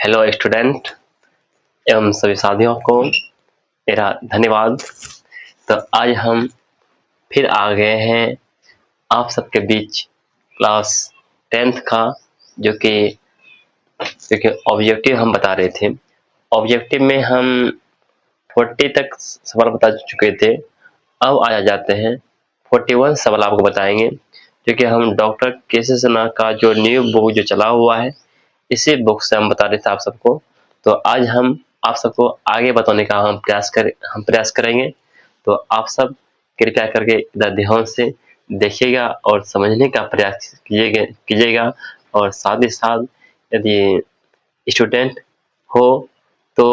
Hello student एवं सभी साथियों को मेरा धन्यवाद। तो आज हम फिर आ गए हैं आप सबके बीच क्लास 10th का जो कि ऑब्जेक्टिव हम बता रहे थे। ऑब्जेक्टिव में हम 40 तक सवाल बता चुके थे। अब आ जाते हैं 41 सवाल आपको बताएंगे, क्योंकि हम डॉक्टर केसी सिन्हा का जो न्यू बुक जो चला हुआ है इसी बुक से हम बता रहे थे आप सबको। तो आज हम आप सबको आगे बताने का हम प्रयास करेंगे। तो आप सब कृपया करके इधर ध्यान से देखिएगा और समझने का प्रयास कीजिएगा। और साथ ही साथ यदि स्टूडेंट हो तो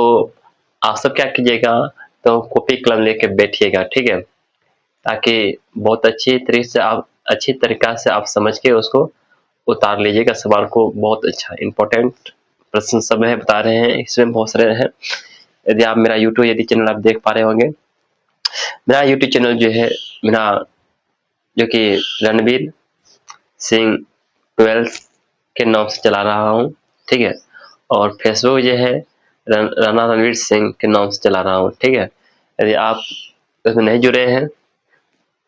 आप सब क्या कीजिएगा, तो कॉपी कलम लेके बैठिएगा, ठीक है, ताकि बहुत अच्छी तरीका से आप समझ के उसको उतार लीजिएगा सवाल को। बहुत अच्छा इंपॉर्टेंट प्रश्न सब है बता रहे हैं, इसमें बहुत सारे हैं। यदि आप मेरा यूट्यूब चैनल आप देख पा रहे होंगे, मेरा यूट्यूब चैनल जो है मेरा जो कि रणवीर सिंह 12 के नाम से चला रहा हूँ, ठीक है। और फेसबुक जो है राणा रणवीर सिंह के नाम से चला रहा हूँ, ठीक है। यदि आप उसमें नहीं जुड़े हैं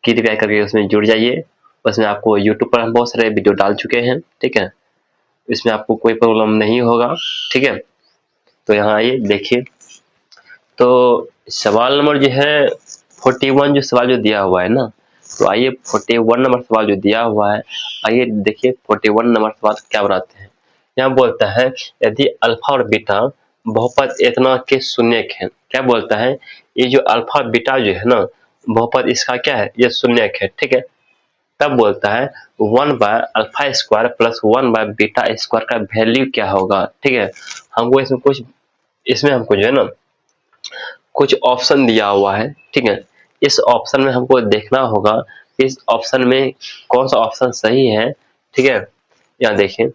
कृपया करके उसमें जुड़ जाइए। उसमें आपको यूट्यूब पर हम बहुत सारे वीडियो डाल चुके हैं, ठीक है, इसमें आपको कोई प्रॉब्लम नहीं होगा, ठीक है। तो यहाँ आइए देखिए, तो सवाल नंबर जो है 41 जो सवाल जो दिया हुआ है ना, तो आइए 41 नंबर सवाल जो दिया हुआ है, आइए देखिए 41 नंबर सवाल क्या बनाते हैं। यहाँ बोलता है यदि अल्फा और बीटा बहुपद इतना के शून्यक है। क्या बोलता है, ये जो अल्फा बीटा जो है ना बहुपद इसका क्या है, ये शून्यक है, ठीक है। तब बोलता है 1/अल्फा स्क्वायर प्लस 1/बीटा स्क्वायर का वैल्यू क्या होगा, ठीक है। हमको इसमें हमको जो है ना कुछ ऑप्शन दिया हुआ है, ठीक है। इस ऑप्शन में हमको देखना होगा इस ऑप्शन में कौन सा ऑप्शन सही है, ठीक है। यहाँ देखिए,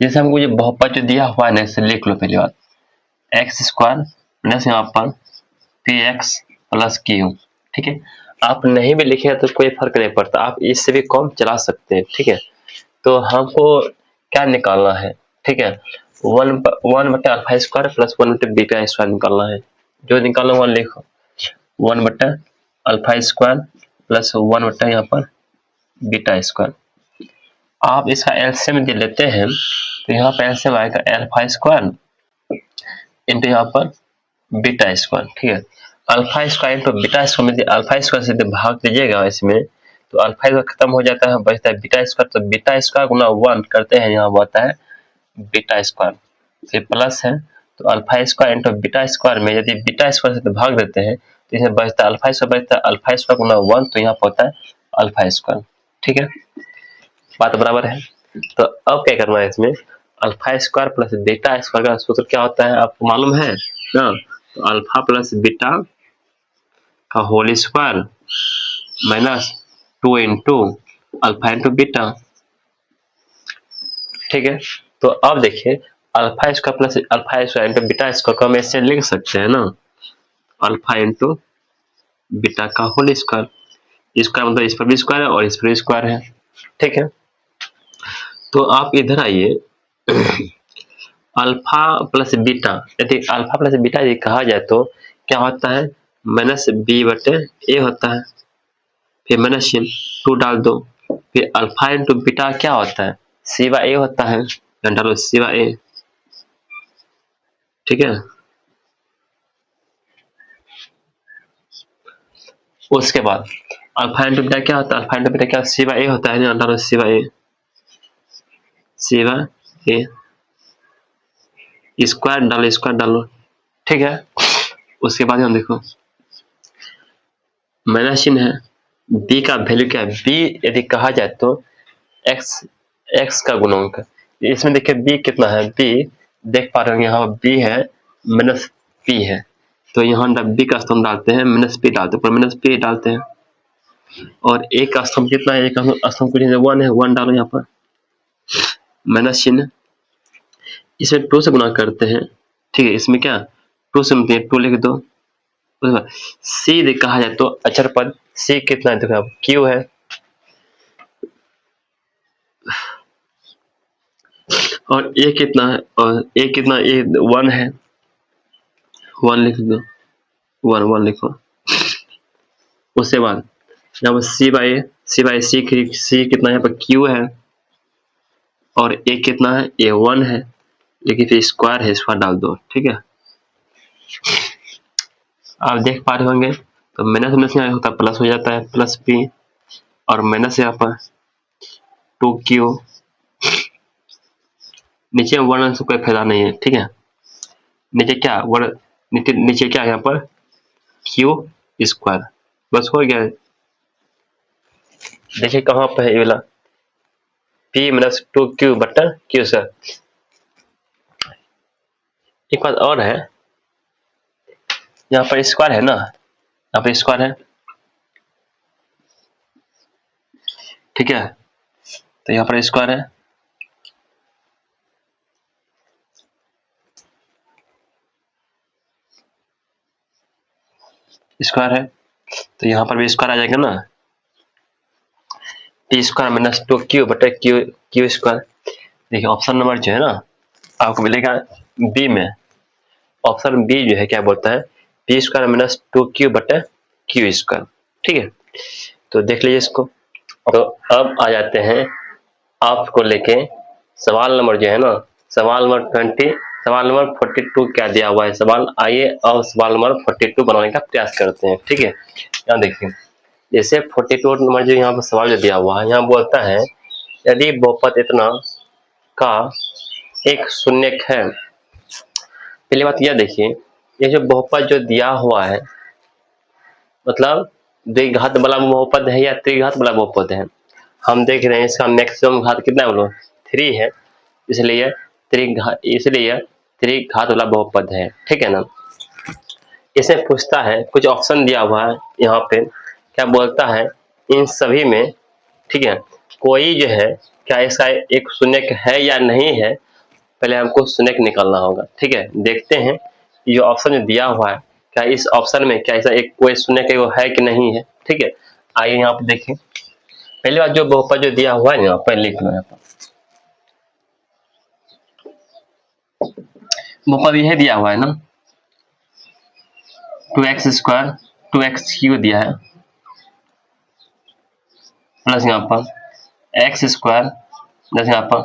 जैसे हमको ये बहुपद जो दिया हुआ है ना, इसे लिख लो पहली बात, एक्स स्क्वायर माइनस यहाँ पर पी एक्स प्लस क्यू, ठीक है। आप नहीं भी लिखे तो कोई फर्क नहीं पड़ता, आप इससे भी कम चला सकते हैं, ठीक है। तो हमको क्या निकालना है, ठीक है, 1/अल्फा स्क्वायर प्लस 1/बीटा स्क्वायर निकालना है। जो निकालना वहाँ लिखो 1/अल्फा स्क्वायर प्लस 1/ यहाँ पर बीटा स्क्वायर। आप इसका एलसीएम दे लेते हैं तो यहाँ पर एलसीएम आएगा अल्फा स्क्वायर इंटू यहाँ पर बीटा स्क्वायर, ठीक है। Alpha square into beta square में अल्फा स्क्वायर से भाग दीजिएगा इसमें, तो अल्फा स्क्वायर खत्म हो जाता है, बचता है बीटा स्क्वायर। तो बीटा स्क्वायर गुना 1 करते हैं, यहाँ आता है बीटा स्क्वायर, फिर प्लस है तो alpha square into beta square में यदि बीटा स्क्वायर से भाग देते हैं तो इसमें बचता है अल्फा स्क्वायर, बचता है अल्फा स्क्वायर गुना 1, तो यहाँ पर होता है अल्फा स्क्वायर, ठीक है, बात बराबर है। तो अब क्या करना है, इसमें alpha square plus beta square का सूत्र क्या होता है आपको मालूम है ना। तो अल्फा प्लस बीटा का whole square minus 2 into alpha into beta, ठीक है। तो अब देखिए alpha square plus alpha square into beta square को हम ऐसे लिख सकते हैं ना, अल्फा इंटू बीटा का होल स्क्वायर। इसका मतलब इस पर भी स्क्वायर है और इस पर भी स्क्वायर है, ठीक है। तो आप इधर आइए, अल्फा प्लस बीटा, यदि अल्फा प्लस बीटा यदि कहा जाए तो क्या होता है, माइनस बी बटे ए होता है, फिर माइनस 2 डाल दो, फिर अल्फा इंटू बीटा क्या होता है, सी बाई ए होता है, डालो सी बाई ए, ठीक है। उसके बाद अल्फा इंटू बीटा क्या होता है, अल्फा इंटू बीटा क्या सी बाई ए होता है, डालो C by A, C by A square डालो, ठीक है। उसके बाद हम देखो माइनस चिन्ह है, b का वैल्यू क्या है, b यदि कहा जाए तो x का गुणक, इसमें देखिए b कितना है, b देख पा रहे होंगे यहाँ b है माइनस p है, तो यहाँ b का स्तंभ डालते हैं माइनस p डालते हैं, माइनस p डालते हैं। और a का स्तंभ कितना है, a का स्तंभ कुछ 1 है, 1 डालो यहाँ पर माइनस चिन्ह, इसमें 2 से गुणा करते हैं, ठीक है। इसमें क्या 2 से 2 लिख दो। सी कहा जाए तो अचर पद सी कितना है, देखो q है, और ए कितना है, और ए कितना, ए 1 है, 1 लिख दो, 1 लिखो। उसके बाद यहाँ पर सी कितना है, यहाँ पर क्यू है, और ए कितना है, ए 1 है, लेकिन फिर स्क्वायर है, स्क्वायर डाल दो। ठीक है, आप देख पा रहे होंगे। तो माइनस में होता है प्लस हो जाता है, प्लस पी, और माइनस यहाँ पर 2q, नीचे 1 से कोई फायदा नहीं है। ठीक है, नीचे क्या नीचे क्या है यहाँ पर, क्यू स्क्वायर, बस हो गया। देखिए कहाँ पर है ये वाला, p माइनस 2q बटा क्यू सर। एक बात और है, यहाँ पर स्क्वायर है ना, यहाँ पर स्क्वायर है। ठीक है, तो यहाँ पर स्क्वायर है, स्क्वायर है, तो यहाँ पर भी स्क्वायर आ जाएगा ना, p स्क्वायर माइनस 2q बटा क्यू स्क्वायर। देखिए ऑप्शन नंबर जो है ना, आपको मिलेगा बी में, ऑप्शन बी जो है क्या बोलता है, p स्क्वायर माइनस 2q बटा क्यू स्क्वायर। ठीक है, तो देख लीजिए इसको। तो अब आ जाते हैं आपको लेके सवाल नंबर जो है ना, सवाल नंबर 42 क्या दिया हुआ है सवाल। आइए अब सवाल नंबर 42 बनाने का प्रयास करते हैं। ठीक है, यहाँ देखिए, जैसे 42 नंबर जो यहाँ पर सवाल जो दिया हुआ है, यहाँ बोलता है यदि बहुपद इतना का एक शून्यक है। पहली बात यह देखिए, ये जो बहुपद जो दिया हुआ है, मतलब द्विघात वाला बहुपद है या त्रिघात वाला बहुपद है। हम देख रहे हैं इसका मैक्सिमम घात कितना है, बोलो 3 है, इसलिए त्रिघात वाला बहुपद है। ठीक है ना, इसे पूछता है, कुछ ऑप्शन दिया हुआ है यहाँ पे, क्या बोलता है इन सभी में, ठीक है, कोई जो है क्या इसका एक शून्यक है या नहीं है, पहले हमको शून्यक निकालना होगा। ठीक है, देखते हैं ये ऑप्शन जो दिया हुआ है, क्या इस ऑप्शन में क्या ऐसा एक कोई शून्यक है कि नहीं है। ठीक है, आइए यहाँ पे देखें। पहली बात जो बहुपद जो दिया हुआ है यहाँ पर लिख लो, यहाँ पर बहुपद यह दिया हुआ है ना, 2x स्क्वायर 2x क्यू दिया है, प्लस यहाँ पर x स्क्वायर प्लस यहाँ पर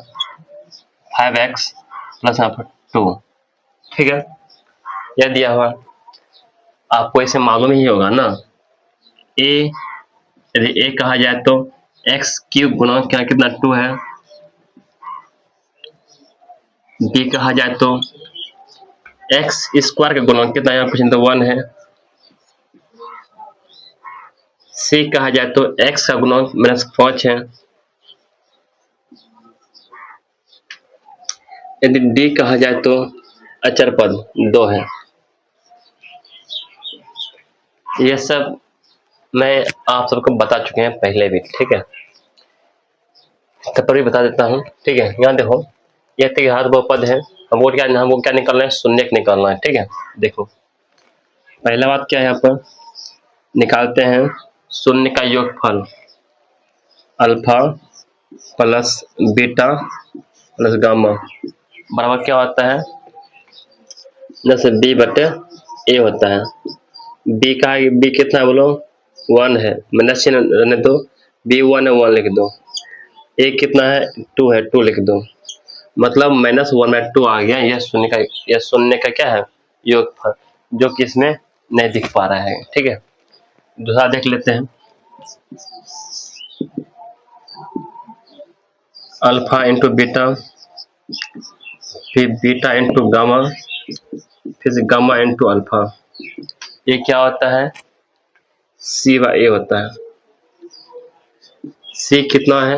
5x प्लस यहाँ पर 2। ठीक है, यह दिया हुआ, आपको इसे मालूम ही होगा ना, a यदि a कहा जाए तो x क्यूब गुना क्या कितना 2 है, b कहा जाए तो x स्क्वायर का गुणा कितना यहाँ पूछे तो 1 है, c कहा जाए तो x का गुणा -5 है, यदि d कहा जाए तो अचर पद 2 है। ये सब मैं आप सबको बता चुके हैं पहले भी। ठीक है, तब पर भी बता देता हूँ। ठीक है, यहाँ देखो, यह त्रिघात बहुपद है, हमको क्या निकालना है, शून्यक निकालना है। ठीक है, देखो पहला बात क्या है, यहाँ पर निकालते हैं शून्य का योगफल, alpha plus beta plus gamma बराबर क्या होता है, जैसे बी बटे ए होता है। बी कितना है बोलो, 1 है, माइनस चिन्ह रहने दो, बी 1 है, 1 लिख दो। ए कितना है, 2 है, 2 लिख दो, मतलब -1/2 आ गया। यह शून्य का क्या है, योगफल, जो कि इसमें नहीं दिख पा रहा है। ठीक है, दूसरा देख लेते हैं, अल्फा इंटू बीटा, फिर बीटा इंटू गामा, फिर से गामा इंटू अल्फा, ये क्या होता है, C/A होता है। C कितना है,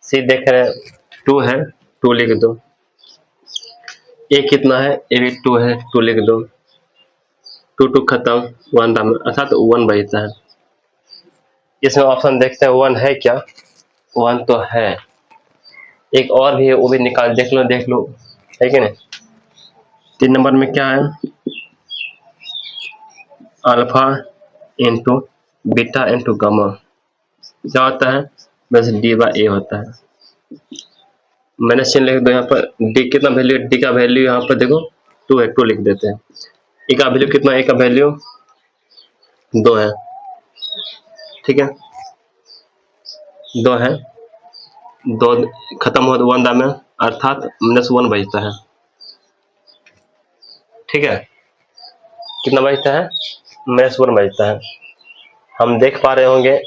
C देख रहे हैं 2 है, 2 लिख दो। A कितना है, A भी 2 है, 2 लिख दो। 2 खत्म, 1 दाम अर्थात 1 बचता है। इसमें ऑप्शन देखते हैं 1 है क्या, 1 तो है, एक और भी है, वो भी निकाल देख लो, है कि नहीं। 3 नंबर में क्या है, alpha into beta into gamma, क्या होता है, बस D/A होता है। माइनस चिन्ह लिख दो यहाँ पर। डी कितना वैल्यू है, डी का वैल्यू यहाँ पर देखो 2 है, 2 लिख देते हैं। ए का वैल्यू कितना, ए का वैल्यू 2 है, ठीक है, 2 है, 2 खत्म हो तो 1 दाम में, अर्थात -1 बचता है, ठीक है। कितना बचता है, -1 बचता है। हम देख पा रहे होंगे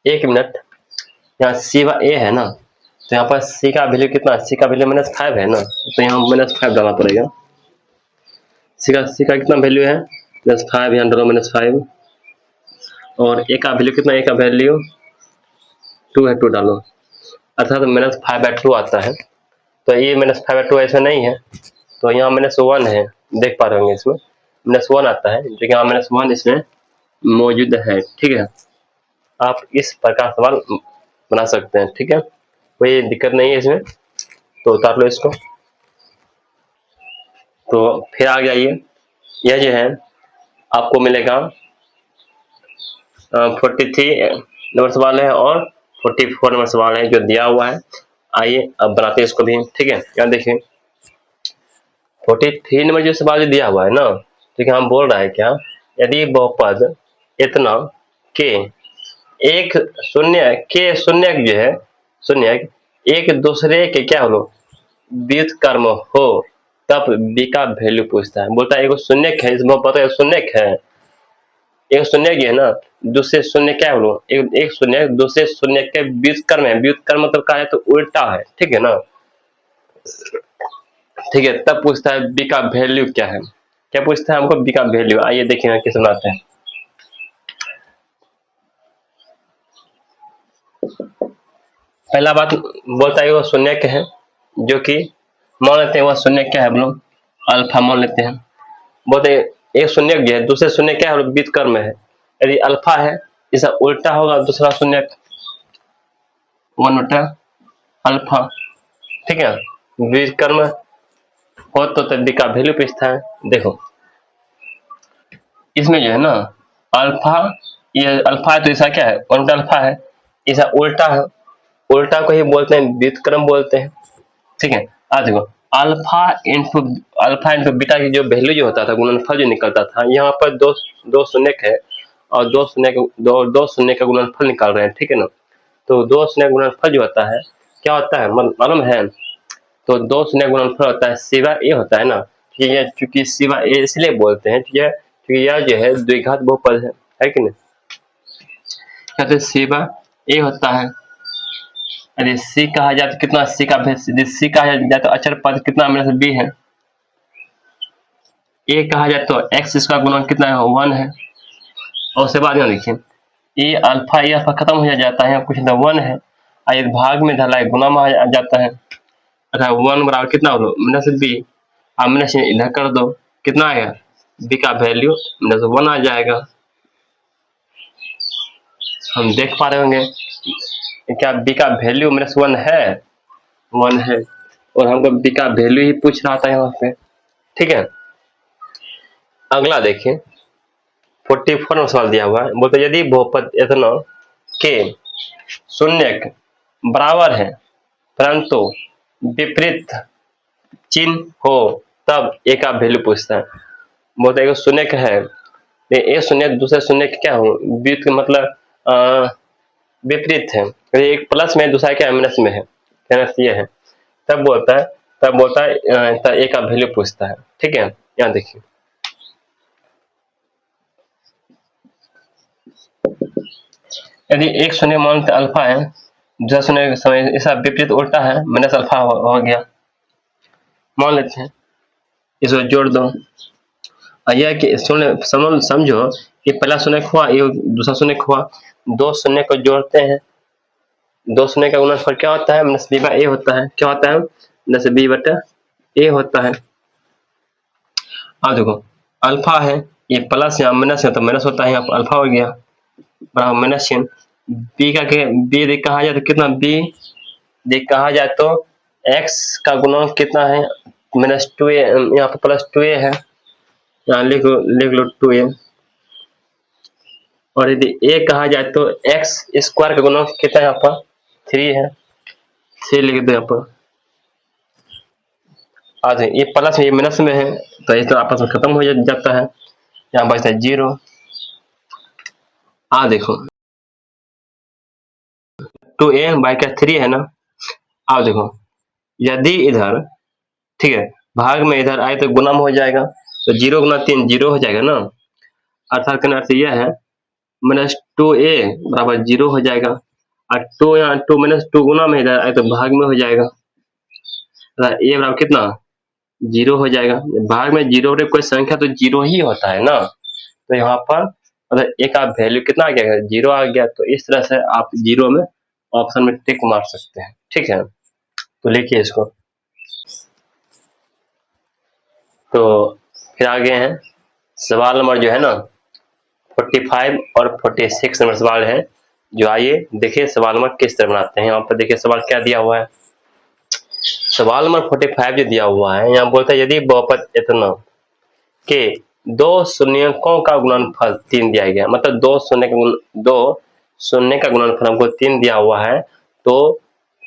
1 मिनट, यहाँ सी व ए है ना, तो यहाँ पर सी का वैल्यू कितना, सी का वैल्यू -5 है ना, तो यहाँ -5 डालना पड़ेगा। सी का कितना वैल्यू है, -5, यहाँ डालो -5, और ए का वैल्यू कितना, ए का वैल्यू 2 है, 2 डालो, अर्थात -5/2 आता है। तो ये -5/2 ऐसा नहीं है, तो यहाँ -1 है, देख पा रहे होंगे इसमें -1 आता है, जो कि यहाँ -1 इसमें मौजूद है, ठीक है। आप इस प्रकार सवाल बना सकते हैं, ठीक है, कोई दिक्कत नहीं है इसमें। तो उतार लो इसको। तो फिर आ जाइए, यह जो है आपको मिलेगा 43 नंबर सवाल है और 44 नंबर सवाल है जो दिया हुआ है। आइए अब बनाते हैं इसको भी, ठीक है। यहाँ देखिए 43 नंबर जो सवाल जो दिया हुआ है ना, ठीक है, हम बोल रहा है क्या, यदि बहुपद इतना के एक शून्य के शून्य जो है, शून्य एक दूसरे के क्या हो व्युत्क्रम हो, तब बी का वैल्यू पूछता है। बोलता है एक शून्य है, इसमें पता है शून्य है, एक शून्य है ना, दूसरे शून्य क्या हो, एक शून्य दूसरे शून्य के व्युत्क्रम है, व्युत्क्रम मतलब क्या है, तो उल्टा है, ठीक है ना, ठीक है। तब पूछता है बी का वैल्यू क्या है, क्या पूछता है हमको, बी का वैल्यू। आइए देखिए कैसे बनाते हैं। पहला बात बोलता है वो शून्य क्या है, जो कि मान लेते हैं वह शून्य क्या है, हम लोग अल्फा मान लेते हैं। बोलते एक शून्य जो है दूसरे शून्य क्या है, व्युत्क्रम है, यदि अल्फा है इसका उल्टा होगा दूसरा शून्य 1 अल्फा, ठीक है, व्युत्क्रम हो तो बी का वैल्यू पूछता है। देखो इसमें जो है ना अल्फा, ये अल्फा है तो इसका क्या है, 1 अल्फा है, इसका उल्टा है, उल्टा को ही बोलते हैं व्युत्क्रम बोलते हैं, ठीक है। आज देखो अल्फा इंटू बीटा की जो वैल्यू जो होता था, गुणनफल जो निकलता था, यहाँ पर दो शून्य है और दो शून्य का गुणनफल निकाल रहे हैं, ठीक है ना। तो 2 शून्य गुणनफल जो होता है क्या होता है मालूम है, तो 2 शून्य गुणनफल होता है सिवा ए होता है ना, ठीक है, चूंकि सिवा ए इसलिए बोलते हैं, ठीक है, क्योंकि यह जो है द्विघात बहुपद है कि नहीं, कहते सिवा ए होता है। यदि सी कहा जाए तो कितना, सी का सी कहा जाए तो अचर पद कितना -b है, ए कहा जाए तो x इसका गुणन कितना है, 1 है, और उसके बाद यहाँ देखिए ये अल्फा खत्म हो जाता है, कुछ ना 1 है, और भाग में ढला है गुना में आ जाता है, अर्थात 1 बराबर कितना हो -b, आप माइनस इधर कर दो, कितना आएगा, b का वैल्यू -1 आ जाएगा। हम देख पा रहे होंगे क्या b का वैल्यू -1 है, 1 है, और हमको b का वैल्यू ही पूछ रहा था यहाँ पे, ठीक है। अगला देखिए 44 में सवाल दिया हुआ है, बोलते यदि बहुपद इतना के शून्य बराबर है परंतु विपरीत चिन्ह हो, तब ए का वैल्यू पूछता है। बोलते एक शून्य है, एक शून्य दूसरे शून्य क्या हो, मतलब विपरीत है, एक प्लस में दूसरा क्या माइनस में है, ये है, तब बोलता है ए का वैल्यू पूछता है, ठीक है। यहाँ देखिए यदि एक शून्य मानते अल्फा है, दूसरा शून्य समय इसका विपरीत उल्टा है, माइनस अल्फा हो गया, मान लेते हैं, इसको जोड़ दो, यह कि समझो कि पहला शून्य हुआ, ये दूसरा शून्य हुआ, 2 शून्य को जोड़ते हैं, 2 शून्य का गुणनफल क्या होता है, -b/a होता है, क्या होता है, -b/a होता है। अब देखो अल्फा है, ये प्लस या माइनस है तो माइनस होता है, यहाँ पर अल्फा हो गया बराबर माइनस चिन्ह, बी का बी कहा जाए तो कितना, बी कहा जाए तो x का गुणन कितना है, -2a, यहाँ पर +2a है, यहाँ लिख लो 2a, और यदि a कहा जाए तो x स्क्वायर का गुणन कितना है, यहाँ पर 3 है, 3 लिख दो यहाँ पर। आ जाए, ये प्लस ये माइनस में है तो इस तरह आपस में खत्म हो जाता है। यहाँ बचता है 0। देखो 2a/3 है ना। आओ देखो, यदि इधर ठीक है भाग में इधर आए तो गुना में हो जाएगा, तो 0 गुना 3 0 हो जाएगा ना। अर्थात कहने अर्थ यह है -2a बराबर 0 हो जाएगा, और 2 यहाँ 2 -2 गुना में इधर आए तो भाग में हो जाएगा। a बराबर कितना 0 हो जाएगा। भाग में 0 रे कोई संख्या तो 0 ही होता है ना। तो यहाँ पर मतलब a का वैल्यू कितना आ गया, 0 आ गया। तो इस तरह से आप 0 में ऑप्शन में टिक मार सकते हैं। ठीक है, तो लिखिए इसको। तो फिर आगे हैं सवाल नंबर जो है ना 45 और 46 नंबर सवाल है। जो आइए देखिए सवाल नंबर किस तरह बनाते हैं। यहाँ पर देखिए सवाल क्या दिया हुआ है। सवाल नंबर 45 जो दिया हुआ है, यहाँ बोलता है यदि बहुपद इतना के 2 शून्यकों का गुणनफल 3 दिया गया, मतलब 2 शून्य का गुणनफल हमको 3 दिया हुआ है, तो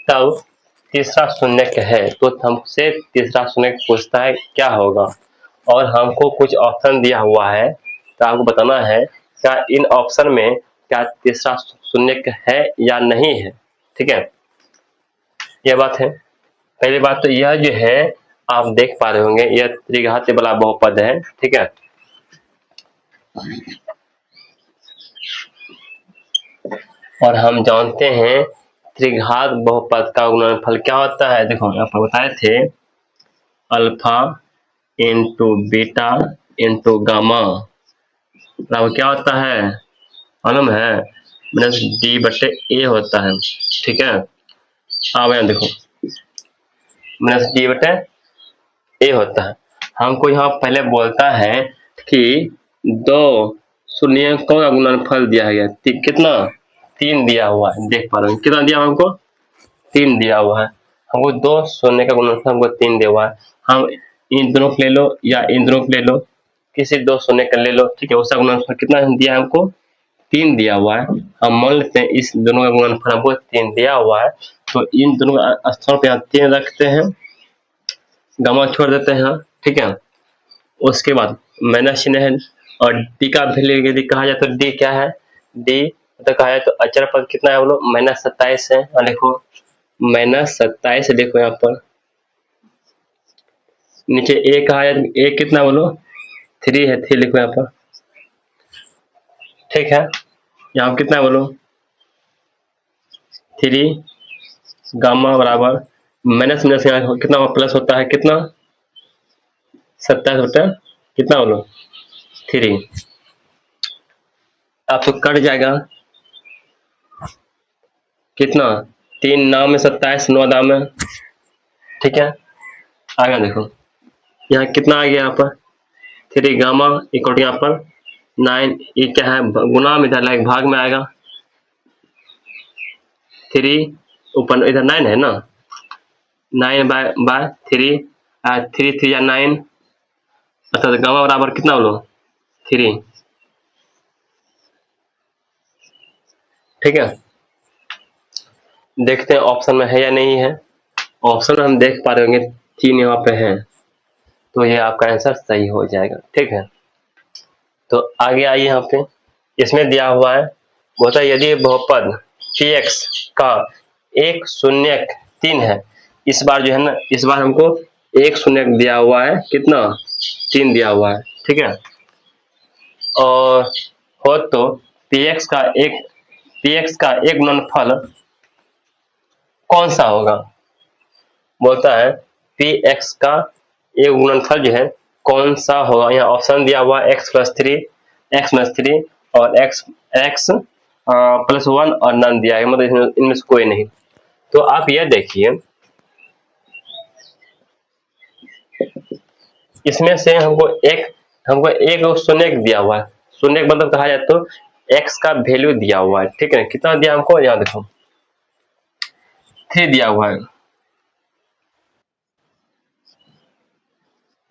तब तीसरा शून्य है। तो हमसे तीसरा शून्य पूछता है क्या होगा, और हमको कुछ ऑप्शन दिया हुआ है, तो आपको बताना है क्या इन ऑप्शन में क्या तीसरा शून्य है या नहीं है। ठीक है, यह बात है। पहली बात तो यह जो है आप देख पा रहे होंगे, यह त्रिघातीय वाला बहुपद है। ठीक है, और हम जानते हैं त्रिघात बहुपद का गुणनफल क्या होता है। देखो यहाँ पर बताए थे alpha into beta into gamma बराबर क्या होता है, मालूम है, -d/a होता है। ठीक है, अब यहाँ देखो -d/a होता है। हमको यहाँ पहले बोलता है कि 2 शून्यकों का गुणनफल दिया गया, कितना 3 दिया हुआ है। देख पा रहे हैं कितना दिया हमको, 3 दिया हुआ है। हमको 2 शून्य का गुणनफल हमको 3 दिया हुआ है। हम इन दोनों को ले लो या इन दोनों को ले लो, किसी 2 शून्य का ले लो। ठीक है, उसका गुणनफल कितना दिया है हमको, 3 दिया हुआ है। हम मान लेते हैं इस दोनों का गुणनफल हमको 3 दिया हुआ है, तो इन दोनों का स्थान पे यहाँ 3 रखते हैं, गामा छोड़ देते हैं। ठीक है, उसके बाद माइनस चिन्ह है, और डी का वैल्यू यदि कहा जाए तो डी क्या है, डी तो कहा जाए तो अचर पद कितना है बोलो, -27 है। और देखो -27 देखो यहाँ पर नीचे ए कहा जाए तो ए कितना बोलो 3 है, 3 लिखो यहाँ पर। ठीक है, यहाँ कितना बोलो 3 गामा बराबर माइनस माइनस यहाँ कितना प्लस होता है, कितना 27 होता है, कितना बोलो 3। आपको कट जाएगा कितना, 3 नाम में 27, 9 दाम में। ठीक है, आगे देखो यहाँ कितना आ गया, यहाँ पर 3 गामा इक्वल यहाँ पर 9, ये क्या है गुना में इधर लाइक भाग में आएगा, 3 ऊपर इधर 9 है ना, 9/3 3 3 या 9, अर्थात गामा बराबर कितना बोलो 3। ठीक है, देखते हैं ऑप्शन में है या नहीं है। ऑप्शन में हम देख पा रहे होंगे 3 यहाँ पे है, तो ये आपका आंसर सही हो जाएगा। ठीक है, तो आगे आइए यहाँ पे इसमें दिया हुआ है, बोलता है यदि बहुपद px का 1 शून्यक 3 है, इस बार जो है ना, इस बार हमको 1 शून्यक दिया हुआ है, कितना 3 दिया हुआ है। ठीक है, और हो तो px का एक गुणनफल कौन सा होगा, बोलता है px का एक गुणनफल जो है कौन सा होगा। यहाँ ऑप्शन दिया हुआ x+3 और x+1 और नन दिया है, मतलब इनमें से कोई नहीं। तो आप यह देखिए इसमें से हमको एक शून्य दिया हुआ है, शून्य मतलब कहा जाए तो x का वैल्यू दिया हुआ है। ठीक है, कितना दिया हमको, यहाँ देखो 3 दिया हुआ है।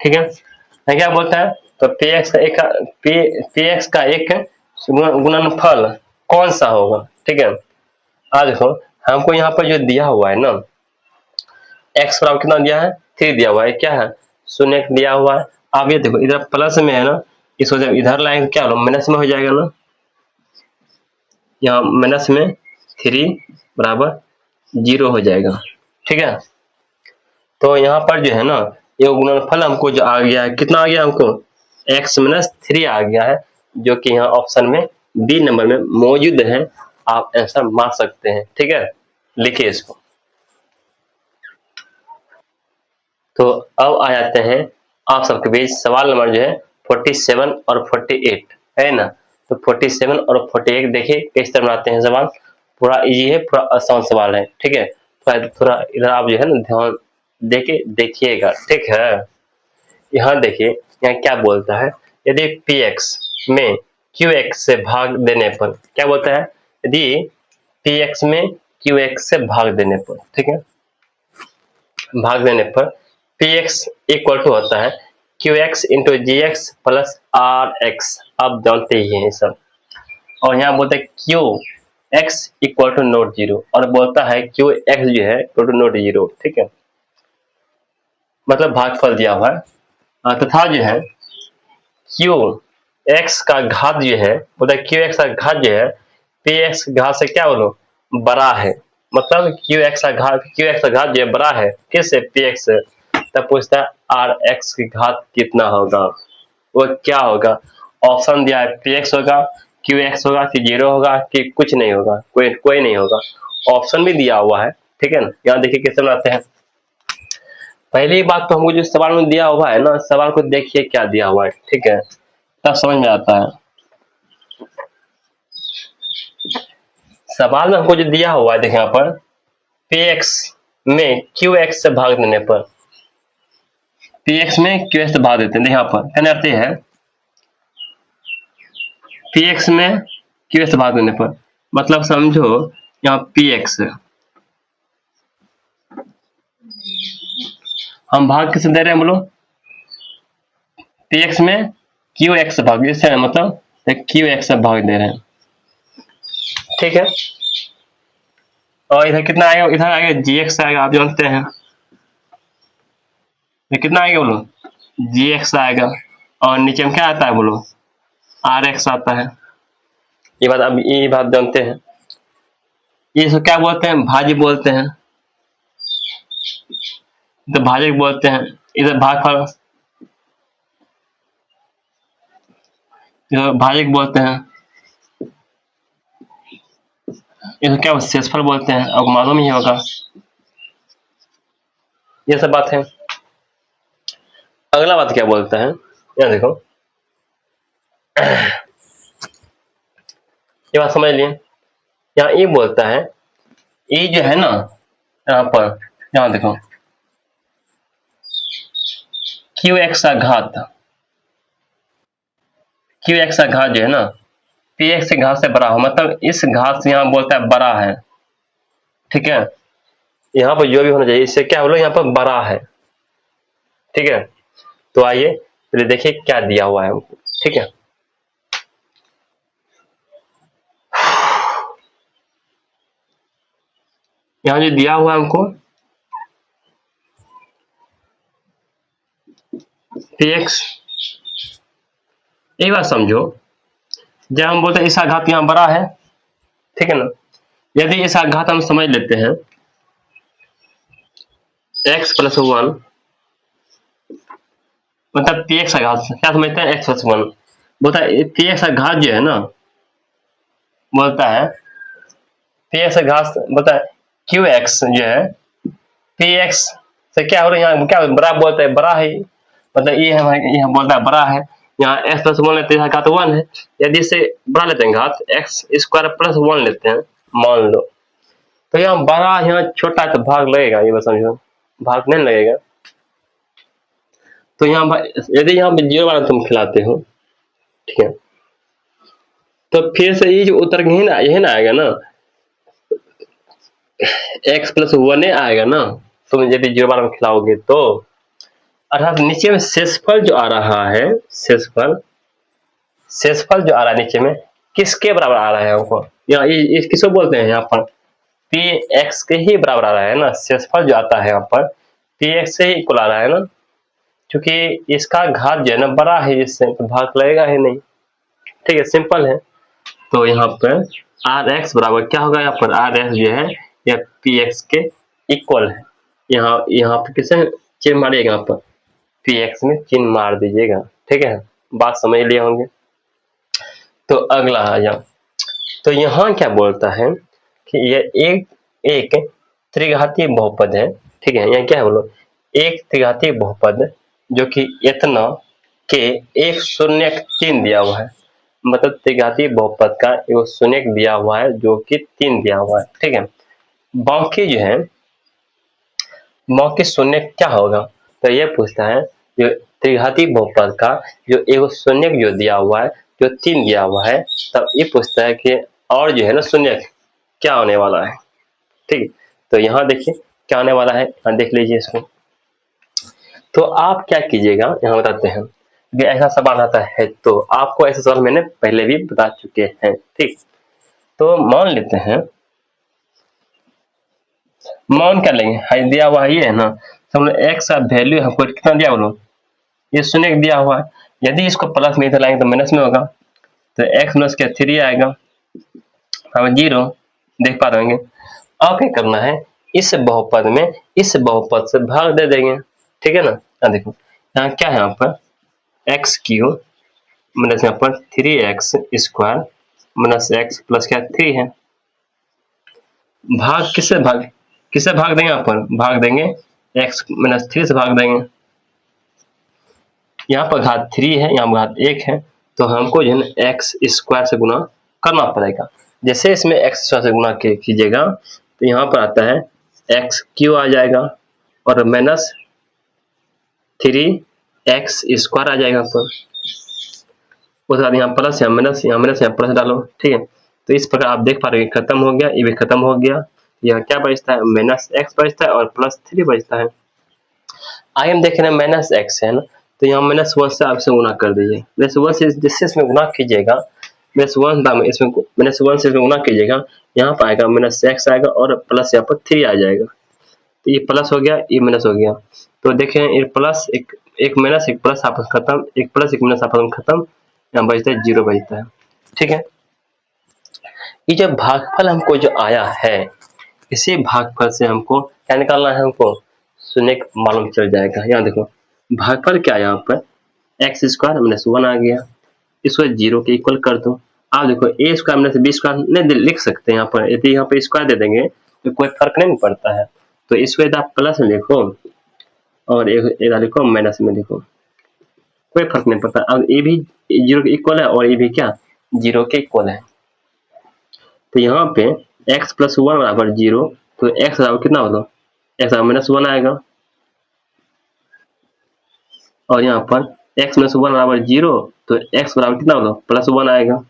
ठीक है, क्या बोलता है तो px का एक गुणनफल कौन सा होगा। ठीक है, आज देखो हमको यहाँ पर जो दिया हुआ है ना, x बराबर कितना दिया है 3 दिया हुआ है, क्या है 0 दिया हुआ है। आप ये देखो इधर प्लस में है ना, इसको जब इधर लाएंगे क्या होगा माइनस में हो जाएगा ना, यहाँ माइनस में 3 बराबर 0 हो जाएगा, ठीक है। तो यहाँ पर जो है ना ये गुणनफल हमको जो आ गया है कितना आ गया हमको x माइनस 3 आ गया है, जो कि यहाँ ऑप्शन में बी नंबर में मौजूद है। आप आंसर मार सकते हैं, ठीक है, लिखिए इसको। तो अब आ जाते हैं आप सबके बीच सवाल नंबर जो है 47 और 48 है ना। तो 47 और 48 देखिए किस तरह बनाते हैं सवाल, पूरा इजी है, पूरा आसान सवाल है, ठीक है। थोड़ा इधर आप जो है ना ध्यान देके देखिएगा, ठीक है। यहाँ देखिए यहाँ क्या बोलता है, यदि px में qx से भाग देने पर क्या बोलता है, यदि px में qx से भाग देने पर, ठीक है, भाग देने पर px इक्वल टू होता है qx into g x plus r x, आप जानते ही हैं सब। और यहाँ बोलते हैं q x equal to not zero, और बोलता है क्यू एक्स जो है इक्वल टू नॉट जीरो, ठीक है, मतलब भागफल दिया हुआ है। तथा जो है क्यू एक्स का घात जो है बोलता है क्यू एक्स का घात जो है पी एक्स घात से क्या बोलो बड़ा है, मतलब क्यू एक्स का घात जो है बड़ा है किससे पी एक्स से। तब पूछता है आर एक्स की घात कितना होगा, वो क्या होगा, ऑप्शन दिया है पी एक्स होगा, क्यू एक्स होगा, कि जीरो होगा, कि कुछ नहीं होगा, कोई नहीं होगा, ऑप्शन भी दिया हुआ है, ठीक है ना। यहाँ देखिए कैसे बनाते हैं, पहली बात तो हमको जो सवाल में दिया हुआ है ना, सवाल को देखिए क्या दिया हुआ है, ठीक है, तब समझ में आता है। सवाल में हमको जो दिया हुआ है देखिए यहाँ पर px में qx से भाग देने पर, px में qx से भाग देते हैं, यहाँ पर कहने अर्थ है px में qx से भाग देने पर, मतलब समझो यहाँ px हम भाग किसे दे रहे हैं बोलो, px में qx से भाग, इससे मतलब qx से भाग दे रहे हैं, ठीक है। और इधर कितना आएगा, इधर आएगा gx आएगा, आप जानते हैं ये कितना आएगा बोलो gx आएगा, और नीचे में क्या आता है बोलो rx आता है, ये बात अब ये बात जानते हैं। ये सब क्या बोलते हैं भाज्य बोलते हैं, तो भाजक बोलते हैं, इधर भागफल भाजक बोलते हैं, इधर क्या शेषफल बोलते हैं, आपको मालूम ही होगा, ये सब बात है। अगला बात क्या बोलता है, यहाँ देखो ये बात समझ लिए, यहाँ ये बोलता है ये जो है ना यहाँ पर, यहाँ देखो क्यू एक्स का घात, क्यू एक्स का घात जो है ना पी एक्स के घात से बड़ा हो, मतलब इस घात से यहाँ बोलता है बड़ा है, ठीक है, यहाँ पर जो भी होना चाहिए इससे क्या बोलो यहाँ पर बड़ा है, ठीक है। तो आइए पहले देखिए क्या दिया हुआ है हमको, ठीक है। यहाँ जो दिया हुआ है हमको px, एक बात समझो, जब हम बोलते हैं इसका घात यहाँ बड़ा है, ठीक है ना, यदि इसका घात हम समझ लेते हैं x प्लस वन, मतलब px का घात क्या समझते हैं x प्लस वन, बोलता है px का घात जो है ना, बोलता है px का घात बोलता है qx जो है px से क्या हो रहा है, यहाँ क्या बड़ा बोलता है बड़ा है, मतलब ये है यहाँ बोलता है बड़ा है, यहाँ x प्लस वन लेते हैं घात वन है, यदि इसे बड़ा लेते हैं घात x स्क्वायर प्लस वन लेते हैं मान लो, तो यहाँ बड़ा यहाँ छोटा तो भाग लगेगा, ये बस समझो भाग नहीं लगेगा। तो यहाँ यदि यहाँ पे जीरो वाला तुम खिलाते हो, ठीक है, तो फिर से ये जो उत्तर यही ना आएगा ना, x प्लस वन आएगा ना, तुम यदि जीरो वाला में खिलाओगे तो, अर्थात नीचे में शेषफल जो आ रहा है, शेषफल जो आ रहा है नीचे में किसके बराबर आ रहा है हमको, यहाँ ये किसको बोलते हैं यहाँ पर पी एक्स के ही बराबर आ रहा है ना, शेषफल जो आता है यहाँ पर पी एक्स से ही इक्वल आ रहा है ना, क्योंकि इसका घात जो है ना बड़ा है इससे, तो भाग लगेगा ही नहीं। ठीक है, सिंपल है। तो यहाँ पर आर एक्स बराबर क्या होगा, यहाँ पर आर एक्स जो है यह पी एक्स के इक्वल है। यहाँ पर किसे चिन्ह मारिएगा, यहाँ पर पी एक्स में चिन्ह मार दीजिएगा। ठीक है, बात समझ लिए होंगे। तो अगला आ जाओ। तो यहाँ क्या बोलता है कि यह एक त्रिघातीय बहुपद है। ठीक है, यहाँ क्या है बोलो, एक त्रिघातीय बहुपद जो कि इतना के एक शून्य तीन दिया हुआ है। मतलब त्रिघातीय बहुपद का एक शून्य दिया हुआ है जो कि 3 दिया हुआ है। ठीक है, बाकी जो है बाकी शून्य क्या होगा, तो ये पूछता है जो त्रिघातीय बहुपद का जो एक शून्य जो दिया हुआ है, जो 3 दिया हुआ है, तब ये पूछता है कि और जो है ना शून्य क्या होने वाला है। ठीक, तो यहाँ देखिए क्या होने वाला है, यहाँ देख लीजिए इसको। तो आप क्या कीजिएगा, यहाँ बताते हैं कि ऐसा सवाल आता है, तो आपको ऐसा सवाल मैंने पहले भी बता चुके हैं। ठीक, तो मान लेते हैं, मान कर लेंगे हाई दिया हुआ ये है ना, समझ एक्स का वैल्यू हमको कितना दिया बोलो, ये शून्य दिया हुआ है। यदि इसको प्लस में इधर लाएंगे तो माइनस में होगा, तो एक्स माइनस क्या 3 आएगा, हम 0 देख पा रहे होंगे। अब क्या करना है, इस बहुपद में इस बहुपद से भाग दे देंगे। ठीक है ना, यहाँ देखो यहाँ क्या है, यहाँ पर एक्स क्यूब माइनस यहाँ पर 3x square minus x plus क्या 3 है। भाग किससे भाग देंगे, यहाँ पर भाग देंगे x माइनस 3 से भाग देंगे। यहाँ पर घात 3 है, यहाँ पर घात 1 है, तो हमको जो है एक्स स्क्वायर से गुना करना पड़ेगा। जैसे इसमें एक्स स्क्वायर से गुना कीजिएगा तो यहाँ पर आता है एक्स क्यू आ जाएगा और माइनस 3x स्क्वायर आ जाएगा पर, उसके बाद यहाँ प्लस यहाँ माइनस यहाँ माइनस यहाँ प्लस डालो। ठीक है, तो इस प्रकार आप देख पा रहे हैं खत्म हो गया, ये भी खत्म हो गया। यहाँ क्या बचता है, माइनस एक्स बचता है और प्लस 3 बचता है। आगे हम देख रहे हैं माइनस एक्स है ना, तो यहाँ माइनस 1 से आपसे गुना कर दीजिए। माइनस 1 से जिससे इसमें गुना कीजिएगा, माइनस 1 था इसमें, माइनस 1 से गुना कीजिएगा, यहाँ पर आएगा माइनस एक्स आएगा और प्लस यहाँ पर 3 आ जाएगा। तो ये प्लस हो गया, ये माइनस हो गया। तो देखें ये प्लस एक माइनस एक प्लस आपस खत्म, एक प्लस एक माइनस आपस में खत्म, यहाँ बचता है 0 बचता है। ठीक है, ये जो भागफल हमको जो आया है, इसी भागफल से हमको क्या निकालना है, हमको शून्य मालूम चल जाएगा। यहाँ देखो भागफल क्या है, यहाँ पर एक्स स्क्वायर माइनस 1 आ गया, इसको 0 के इक्वल कर दो। आप देखो ए स्क्वायर माइनस बी स्क्वायर नहीं लिख सकते यहाँ पर, यदि यहाँ पे स्क्वायर दे देंगे तो कोई फर्क नहीं पड़ता है। तो इसको यदि आप प्लस में लिखो और इधर लिखो माइनस में लिखो, कोई फर्क नहीं पड़ता। अब ये भी 0 के इक्वल है और ये भी क्या 0 के इक्वल है। तो यहाँ पे x प्लस 1 बराबर 0, तो x बराबर कितना होगा, x बराबर माइनस 1 आएगा, और यहाँ पर x माइनस 1 बराबर 0, तो x बराबर कितना होगा प्लस 1 आएगा।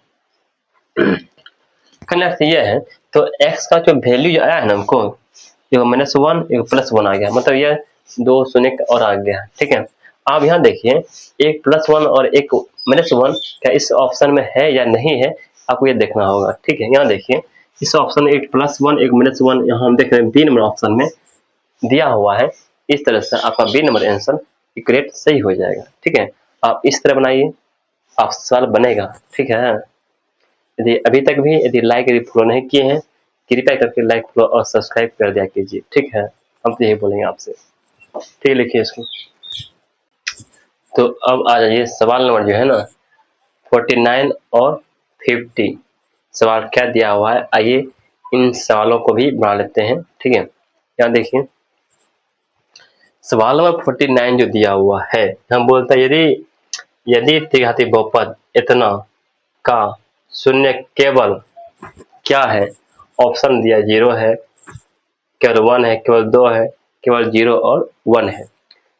कनेक्ट ये है, तो x का जो वैल्यू जो आया है ना हमको, एक माइनस 1 एक प्लस 1 आ गया, मतलब ये 2 शून्य और आ गया। ठीक है, आप यहाँ देखिए एक प्लस 1 और एक माइनस 1 क्या इस ऑप्शन में है या नहीं है, आपको ये देखना होगा। ठीक है, यहाँ देखिए इस ऑप्शन में एक प्लस 1 एक माइनस 1 यहाँ हम देख रहे हैं बी नंबर ऑप्शन में दिया हुआ है। इस तरह से आपका बी नंबर आंसर करेक्ट सही हो जाएगा। ठीक है, आप इस तरह बनाइए, आप सवाल बनेगा। ठीक है, यदि अभी तक भी यदि लाइक यदि फॉलो नहीं किए हैं, कृपया करके लाइक फॉलो और सब्सक्राइब कर दिया कीजिए। ठीक है, हम तो यही बोलेंगे आपसे। ठीक है, लिखिए इसको। तो अब आ जाइए सवाल नंबर जो है ना 49 और 50। सवाल क्या दिया हुआ है, आइए इन सवालों को भी बना लेते हैं। ठीक है, यहाँ देखिए सवाल नंबर 49 जो दिया हुआ है, हम बोलते हैं यदि त्रिघाती बहुपद इतना का शून्य केवल क्या है, ऑप्शन दिया 0 है, केवल 1 है, केवल 2 है, केवल 0 और 1 है।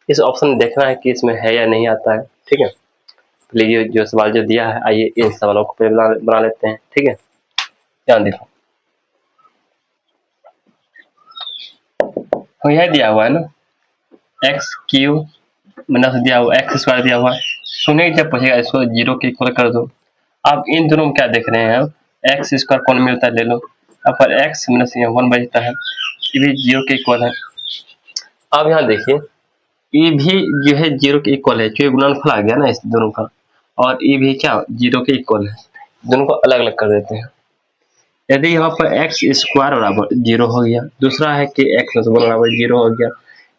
इस ऑप्शन में देखना है कि इसमें है या नहीं आता है। ठीक है, ये जो सवाल जो दिया है, आइए इन सवालों को पहले बना लेते हैं। ठीक है, ध्यान देखो, तो यह दिया हुआ है ना एक्स क्यूब माइनस दिया हुआ एक्स स्क्वायर दिया हुआ है, शून्य जब पूछेगा इसको 0 के इक्वल कर दो। आप इन दोनों में क्या देख रहे हैं, एक्स स्क्वायर कौन मिलता है ले लो, अब पर एक्स माइनस 1 बचता है, ये भी 0 के इक्वल है। अब यहाँ देखिए ई भी जो है 0 के इक्वल है, क्योंकि गुणनफल आ गया ना इस दोनों का, और ई भी क्या 0 के इक्वल है। दोनों को अलग अलग कर देते हैं। यदि यहाँ पर एक्स स्क्वायर बराबर 0 हो गया, दूसरा है कि एक्स बराबर 0 हो गया।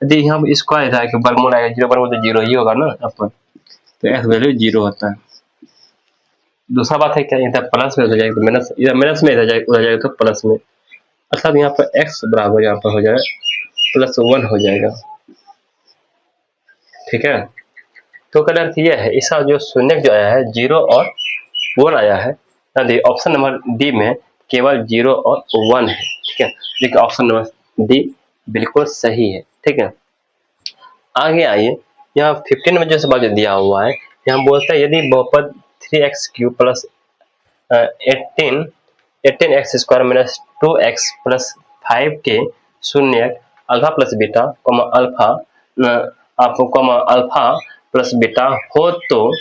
यदि यहाँ पर स्क्वायर है कि वर्गमूल आएगा 0 वर्गमूल तो 0 ही होगा ना यहाँ पर, तो एक्स वैल्यू 0 होता है। दूसरा बात है क्या, इधर प्लस में हो जाएगा तो माइनस, इधर माइनस में उधर जाएगा तो प्लस में, अर्थात यहाँ पर एक्स बराबर यहाँ पर हो जाएगा +1 हो जाएगा। ठीक है, तो कल अर्थ यह है, इसका जो शून्य जो आया है 0 और 1 आया है, ऑप्शन नंबर डी में केवल 0 और 1 है। ठीक है, देखिए ऑप्शन नंबर डी बिल्कुल सही है। ठीक है, आगे आइए, यहाँ 15 में जो सवाल जो दिया हुआ है, यहाँ बोलता है यदि बहुपद 3x³ plus 18x² minus 2x plus 5 के शून्य अल्फा प्लस बीटा अल्फा आपको अल्फा प्लस बीटा हो तो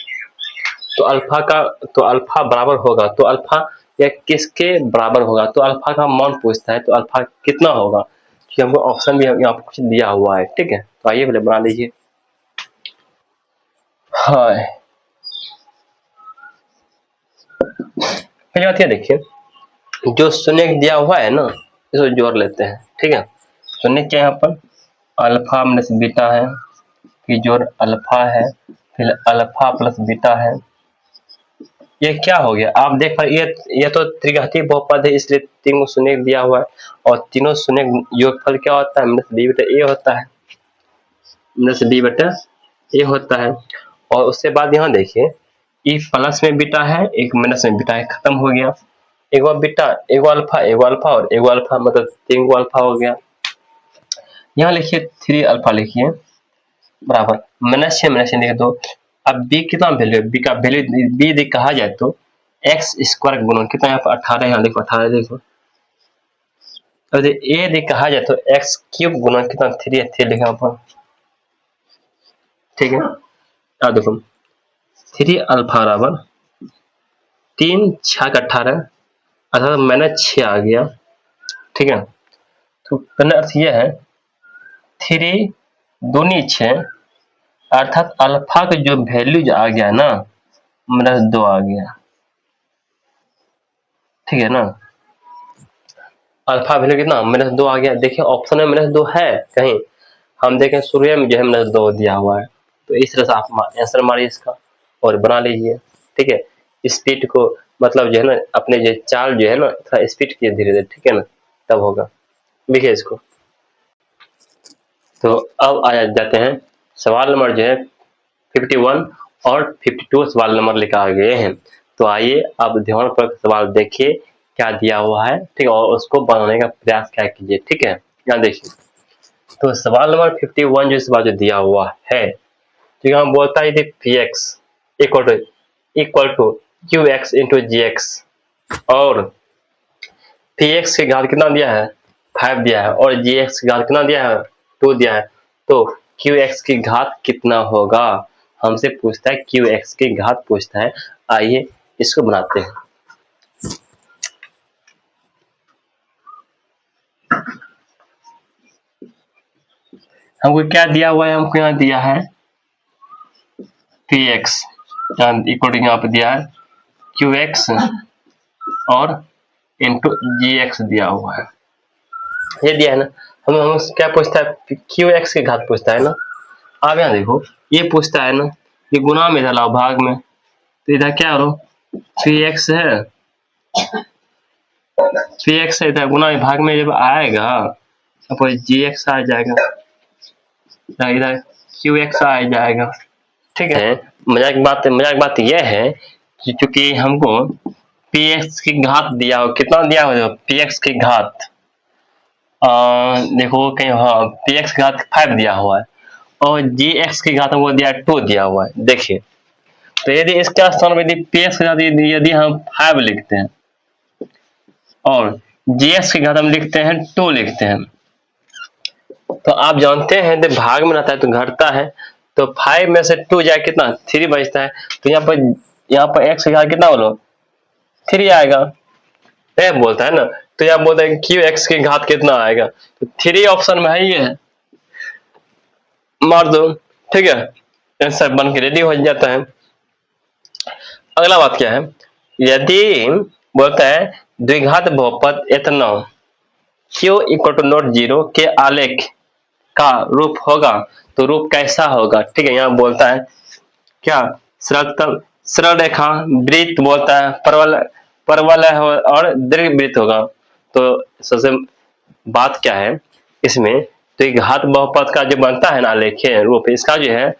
अल्फा बराबर होगा, तो अल्फा या किसके बराबर होगा, तो अल्फा का मान पूछता है, तो अल्फा कितना होगा, कि हमको ऑप्शन भी यहाँ पर कुछ दिया हुआ है। ठीक है, तो आइए पहले बना लीजिए। हाँ, पहले बात ये देखिए, जो शून्य दिया हुआ है ना, इसको जोड़ लेते हैं। ठीक है, शून्य क्या है यहाँ पर, अल्फा माइनस बीटा है, फिर जोड़ अल्फा है, फिर अल्फा प्लस बीटा है। ये क्या हो गया, आप देख पा ये तो त्रिघातीय बहुपद है, इसलिए 3 शून्य दिया हुआ है, और तीनों शून्य योगफल क्या होता है, माइनस बी बटा ए होता है, माइनस बी बटा ए होता है। और उसके बाद यहाँ देखिए, ई प्लस में बीटा है, एक माइनस में बीटा है, खत्म हो गया। एगो बीटा, एगो अल्फा, एगो अल्फा और एगो अल्फा, मतलब 3 गो अल्फा हो गया। यहाँ लिखिए 3 अल्फा लिखिए बराबर माइनस लिखे तो अब बी कितना वैल्यू है, बी का वैल्यू बी यदि कहा जाए तो एक्स स्क्वायर गुणन कितना, यहाँ पर 18, यहाँ देखो 18 देखो। अब यदि ए यदि कहा जाए तो एक्स क्यूब गुणन कितना 3 लिखे यहाँ पर। ठीक है, अब देखो 3 अल्फा बराबर 3 6 का 18, अर्थात -6 आ गया। ठीक है, तो पहले अर्थ यह है 3 दूनी 6, अर्थात अल्फा का जो वैल्यू आ गया ना -2 आ गया। ठीक है ना, अल्फा वैल्यू कितना -2 आ गया। देखिए ऑप्शन में -2 है कहीं, हम देखें शुरू में जो है -2 दिया हुआ है, तो इस तरह से आप आंसर मारिए इसका और बना लीजिए। ठीक है, स्पीड को मतलब जो है ना, अपने जो चाल जो है ना थोड़ा स्पीड किए धीरे धीरे। ठीक है ना, तब होगा। लिखिए इसको। तो अब आ जाते हैं सवाल नंबर जो है 51 और 52 सवाल नंबर लेकर आ गए हैं। तो आइए अब ध्यान पर सवाल देखिए क्या दिया हुआ है। ठीक है, और उसको बनाने का प्रयास क्या कीजिए। ठीक है, यहाँ देखिए, तो सवाल नंबर 51 जो सवाल जो दिया हुआ है, तो यहाँ बोलता है p x equal to q x into g x, और पी एक्स की घात कितना दिया है 5 दिया है, और जी एक्स की घात कितना दिया है 2 दिया है, तो क्यू एक्स की घात कितना होगा, हमसे पूछता है क्यू एक्स की घात पूछता है। आइए इसको बनाते हैं। हमको क्या दिया हुआ है, हमको यहाँ दिया है पी एक्स इक्वल टू यहाँ पे दिया है क्यू एक्स और इंटू जी एक्स दिया हुआ है, ये दिया है ना। हम क्या पूछता है, क्यू एक्स की घात पूछता है ना। अब यहाँ देखो, ये पूछता है ना, ये गुना में इधर लाओ भाग में, तो इधर क्या करो पी एक्स है, पी एक्स है, इधर गुना में भाग में जब आएगा तो जी एक्स आ जाएगा, इधर क्यू एक्स आ जाएगा। ठीक है, मजाक बात यह है कि चूंकि हमको पी एक्स की घात दिया हो, कितना दिया हो पी एक्स की घात, देखो कहीं, हाँ पी एक्स की घात 5 दिया हुआ है, और जी एक्स की घात हमको दिया 2 दिया हुआ है। देखिए, तो यदि इसका स्थान में यदि पी एक्स की घात यदि हम 5 लिखते हैं और जी एक्स की घात हम लिखते हैं 2 लिखते हैं, तो आप जानते हैं तो भाग में रहता है तो घटता है, तो 5 में से 2 जाए कितना 3 बचता है, तो यहाँ पर एक्स की घात कितना बोलो 3 आएगा, ये बोलता है ना। तो यहाँ बोलते हैं क्यू एक्स की घात कितना आएगा, तो 3 ऑप्शन में है, ये है मार दो, ठीक है, आंसर बन के रेडी हो जाता है। अगला बात क्या है, यदि बोलता है द्विघात बहुपद इतना q equal to not zero के आलेख का रूप होगा, तो रूप कैसा होगा, ठीक है। यहाँ बोलता है क्या, सरलतम सरल रेखा, वृत्त बोलता है, परवल परवल है और दीर्घवृत्त होगा। तो सबसे बात क्या है इसमें, तो एक घात बहुपद का जो बनता है ना आलेखीय रूप, इसका जो है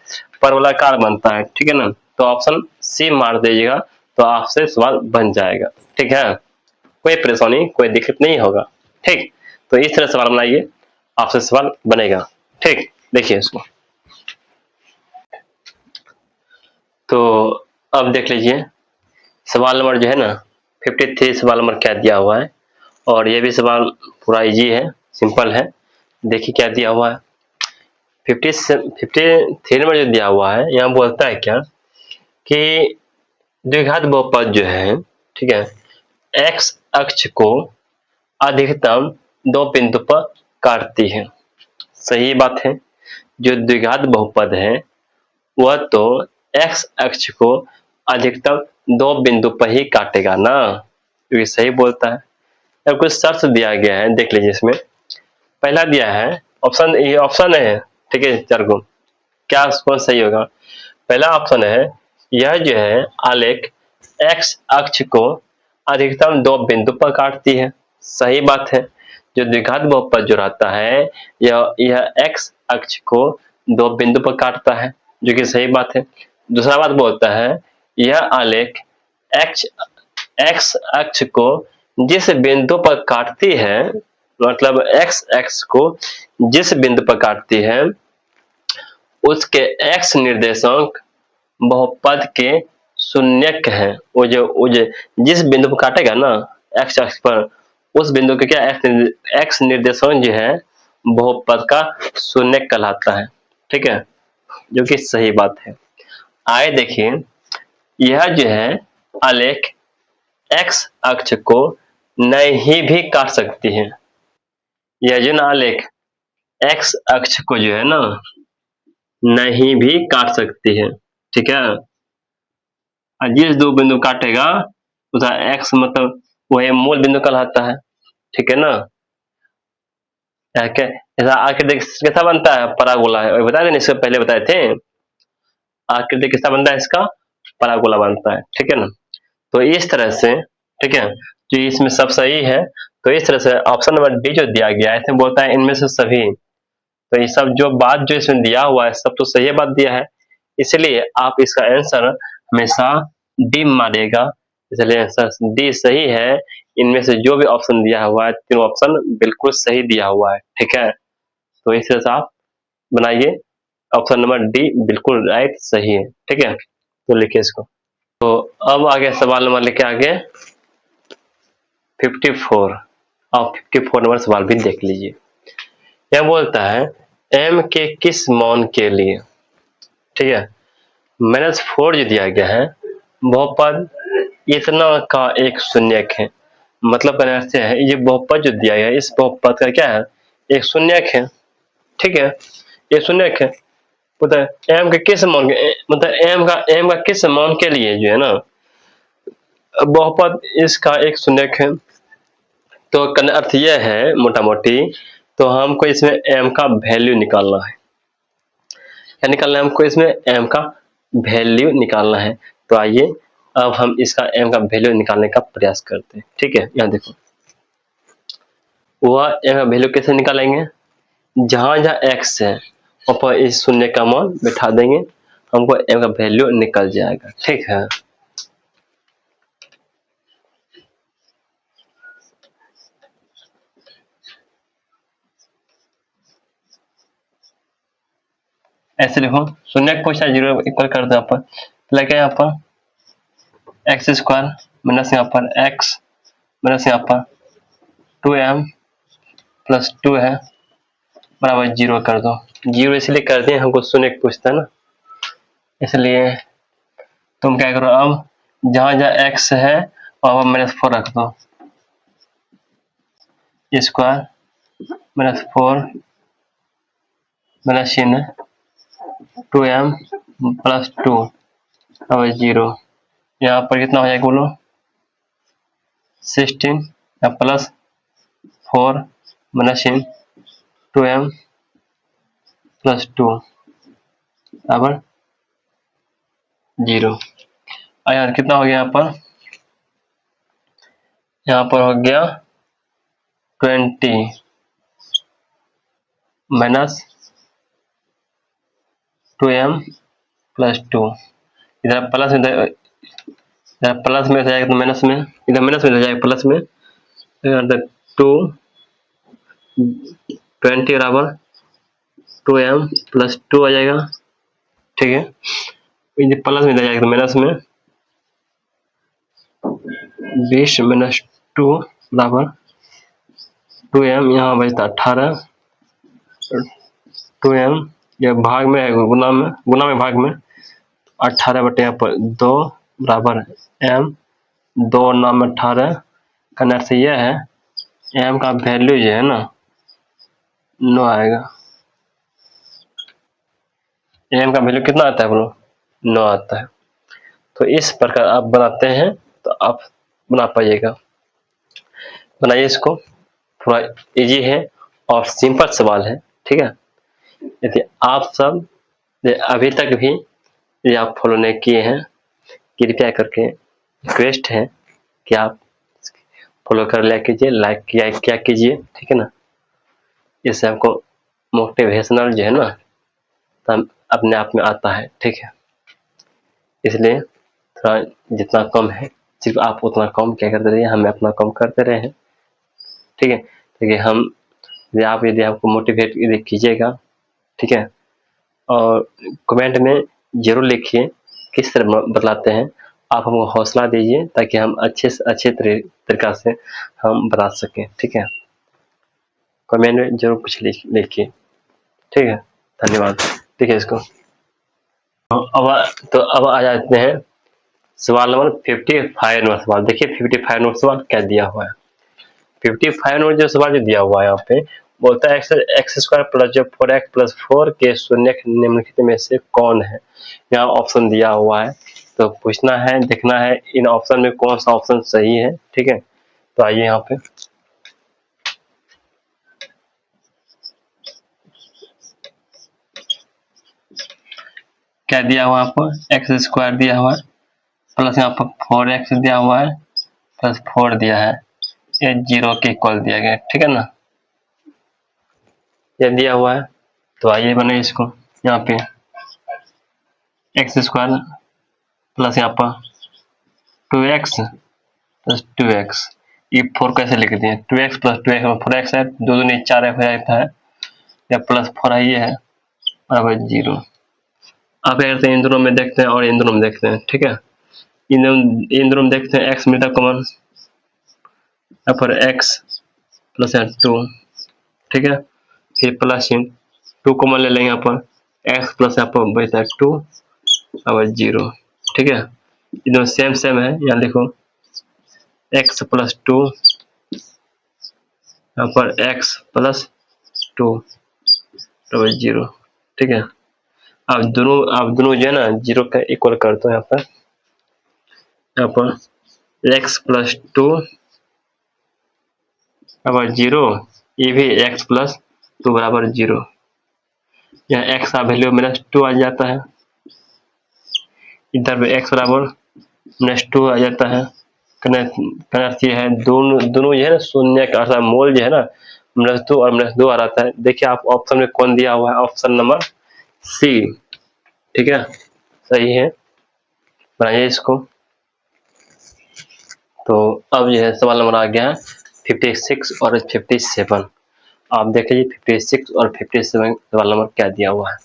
परवलाकार बनता है, ठीक है ना। तो ऑप्शन सी मार दीजिएगा, तो आपसे सवाल बन जाएगा, ठीक है। कोई परेशानी कोई दिक्कत नहीं होगा, ठीक। तो इस तरह सवाल बनाइए, आपसे सवाल बनेगा, ठीक। देखिए इसको, तो अब देख लीजिए सवाल नंबर जो है ना 53 सवाल नंबर क्या दिया हुआ है, और ये भी सवाल पूरा इजी है, सिंपल है। देखिए क्या दिया हुआ है, 53 नंबर जो दिया हुआ है, यहाँ बोलता है क्या कि द्विघात बहुपद जो है, ठीक है, एक्स अक्ष को अधिकतम दो बिंदु पर काटती है। सही बात है, जो द्विघात बहुपद है वह तो एक्स अक्ष को अधिकतम दो बिंदु पर ही काटेगा ना, तो ये सही बोलता है। अब कुछ शर्त दिया गया है, देख लीजिए इसमें। पहला दिया है ऑप्शन, ये ऑप्शन है, ठीक है, चार को क्या कौन सही होगा। पहला ऑप्शन है, यह जो है आलेख एक्स अक्ष को अधिकतम दो बिंदु पर काटती है। सही बात है, जो द्विघात बहुपद जो रहता है यह एक्स अक्ष को दो बिंदु पर काटता है, जो कि सही बात है। दूसरा बात बोलता है, यह आलेख एक्स एक्स अक्ष को जिस बिंदु पर काटती है, मतलब एक्स एक्स को जिस बिंदु पर काटती है उसके एक्स निर्देशांक बहुपद के शून्यक है। वो जो जिस बिंदु पर काटेगा ना एक्स अक्ष पर, उस बिंदु के क्या एक्स निर्देशांक जो है बहुपद का शून्यक कहलाता है, ठीक है, जो कि सही बात है। आए देखिए, यह जो है आलेख एक्स अक्ष को नहीं भी काट सकती है। यह जो ना आलेख एक्स अक्ष को जो है ना नहीं भी काट सकती है, ठीक है। और जिस दो बिंदु काटेगा उसका एक्स मतलब वही मूल बिंदु कहलाता है, ठीक है ना। ऐसा आकृति कैसा बनता है, परागोला है, बताए थे इससे पहले बताए थे। आकृति कैसा बनता है इसका, परागोला बनता है, ठीक है ना। तो इस तरह से, ठीक है, जो इसमें सब सही है, तो इस तरह से ऑप्शन नंबर डी जो दिया गया है, इसमें बोलता है इनमें से सभी। तो ये सब जो बात जो इसमें दिया हुआ है सब तो सही बात दिया है, इसलिए आप इसका आंसर हमेशा डी मारिएगा, इसलिए आंसर डी सही है। इनमें से जो भी ऑप्शन दिया हुआ है तीनों ऑप्शन बिल्कुल सही दिया हुआ है, ठीक है। तो इस तरह से आप बनाइए, ऑप्शन नंबर डी बिल्कुल राइट सही है, ठीक है। तो लिखिए इसको। तो अब आगे सवाल नंबर लेके आगे 54, आप 54 नंबर सवाल भी देख लीजिए। यह बोलता है m के किस मान के लिए, ठीक है, -4 जो दिया गया है बहुपद इतना का एक शून्यक है। मतलब कहना से है ये बहुपद जो दिया गया है इस बहुपद का क्या है, एक शून्यक है, ठीक है, ये शून्यक है। मतलब m के किस मान के, मतलब m का किस मान के लिए जो है ना बहुपद इसका एक शून्यक है। तो अर्थ यह है मोटा मोटी, तो हमको इसमें m का वैल्यू निकालना है, क्या निकालना है हमको, इसमें m का वैल्यू निकालना है। तो आइए अब हम इसका m का वैल्यू निकालने का प्रयास करते हैं, ठीक है। यहाँ देखो वह m का वैल्यू कैसे निकालेंगे, जहां जहां x है ऊपर इस शून्य का मान बैठा देंगे, हमको m का वैल्यू निकल जाएगा, ठीक है। ऐसे देखो शून्य को पूछा जीरो इक्वल कर दो, यहाँ पर लगे यहाँ पर एक्स स्क्वायर माइनस यहाँ पर एक्स माइनस यहाँ पर 2m प्लस 2 है बराबर जीरो कर दो। जीरो इसलिए कर दिए हमको शून्य पूछता है ना, इसलिए तुम क्या करो, अब जहां जहां x है वहां पर -4 रख दो, स्क्वायर -4 माइनस चिन्ह 2m प्लस 2 अब 0। यहाँ पर कितना हो जाएगा बोलो 16 या प्लस 4 माइनस 2m प्लस 2 बराबर 0। और यहाँ कितना हो गया यहाँ पर हो गया 20 माइनस 2m प्लस 2। इधर प्लस में जाएगा तो माइनस में, इधर माइनस में जाएगा प्लस में, 2 20 बराबर 2m प्लस 2 आ जाएगा। ठीक है, इधर प्लस में जाएगा तो माइनस में 20 माइनस 2 बराबर 2m, यहाँ बचता 18, 2m यह भाग में है, गुना में भाग में 18 बटे यहाँ पर 2 बराबर m, 2 नाम 18 करने से यह है m का वैल्यू जो है ना 9 आएगा। m का वैल्यू कितना आता है बोलो 9 आता है। तो इस प्रकार आप बनाते हैं तो आप बना पाइएगा। बनाइए इसको, थोड़ा इजी है और सिंपल सवाल है। ठीक है, यदि आप सब अभी तक भी ये आप फॉलो नहीं किए हैं, कृपया करके रिक्वेस्ट है कि आप फॉलो कर लिया कीजिए, लाइक किया कीजिए। ठीक है ना, इससे आपको मोटिवेशनल जो है ना तो अपने आप में आता है। ठीक है, इसलिए थोड़ा जितना कम है सिर्फ आप उतना कम क्या करते रहिए, हमें अपना कम करते रहे हैं। ठीक है, देखिए हम यदि आपको मोटिवेट यदि कीजिएगा, ठीक है, और कमेंट में जरूर लिखिए किस तरह बतलाते हैं, आप हमको हौसला दीजिए ताकि हम अच्छे से अच्छे तरीका से हम बता सकें। ठीक है, कमेंट में जरूर कुछ लिखिए। ठीक है, धन्यवाद। ठीक है, इसको अब आ जाते हैं सवाल नंबर 55 नंबर सवाल। देखिए 55 नंबर सवाल क्या दिया हुआ है। 55 नंबर जो सवाल जो दिया हुआ है यहाँ पे बोलता है एक्स स्क्वायर प्लस जो 4x प्लस 4 के शून्य निम्नलिखित में से कौन है। यहाँ ऑप्शन दिया हुआ है तो पूछना है, देखना है इन ऑप्शन में कौन सा ऑप्शन सही है। ठीक है, तो आइए यहाँ पे क्या दिया हुआ है आपको, एक्स स्क्वायर दिया हुआ है प्लस यहाँ पर 4x दिया हुआ है प्लस 4 दिया है, ये 0 के इक्वल दिया गया। ठीक है ना, ये दिया हुआ है तो आइए बने इसको यहाँ पे एक्स स्क्वायर प्लस यहाँ पर 2x प्लस 2x, ये 4 कैसे लिख दिए, 2x प्लस 2x में 4x है, 2 दूनी 4 हो जाता है, या प्लस 4 है, ये है बराबर 0। आप क्या करते हैं इन दोनों में देखते हैं और इन दोनों में देखते हैं। ठीक है, इन दोनों में देखते हैं x मिलता कॉमन, यहाँ पर x प्लस 2। ठीक है, फिर प्लस 2 कॉमन ले लेंगे, यहाँ पर x प्लस यहाँ पर बचता है 2 बराबर 0। ठीक है, ये दोनों सेम है, यहाँ लिखो x प्लस 2 यहाँ पर x प्लस 2 बराबर 0। ठीक है, आप दोनों जो है ना 0 का इक्वल कर दो। यहाँ पर x प्लस 2 बराबर 0, ये भी x प्लस 2 बराबर 0। यहाँ x का वैल्यू -2 आ जाता है, इधर भी x बराबर -2 आ जाता है। ये है दोनों जो है ना शून्य का अर्थात मोल जो है ना -2 और -2 आ रहा है। देखिए आप ऑप्शन में कौन दिया हुआ है, ऑप्शन नंबर सी। ठीक है, सही है, बनाइए इसको। तो अब जो है सवाल नंबर आ गया है 56 और 57। आप देख लीजिए 56 और 57 सवाल नंबर क्या दिया हुआ है।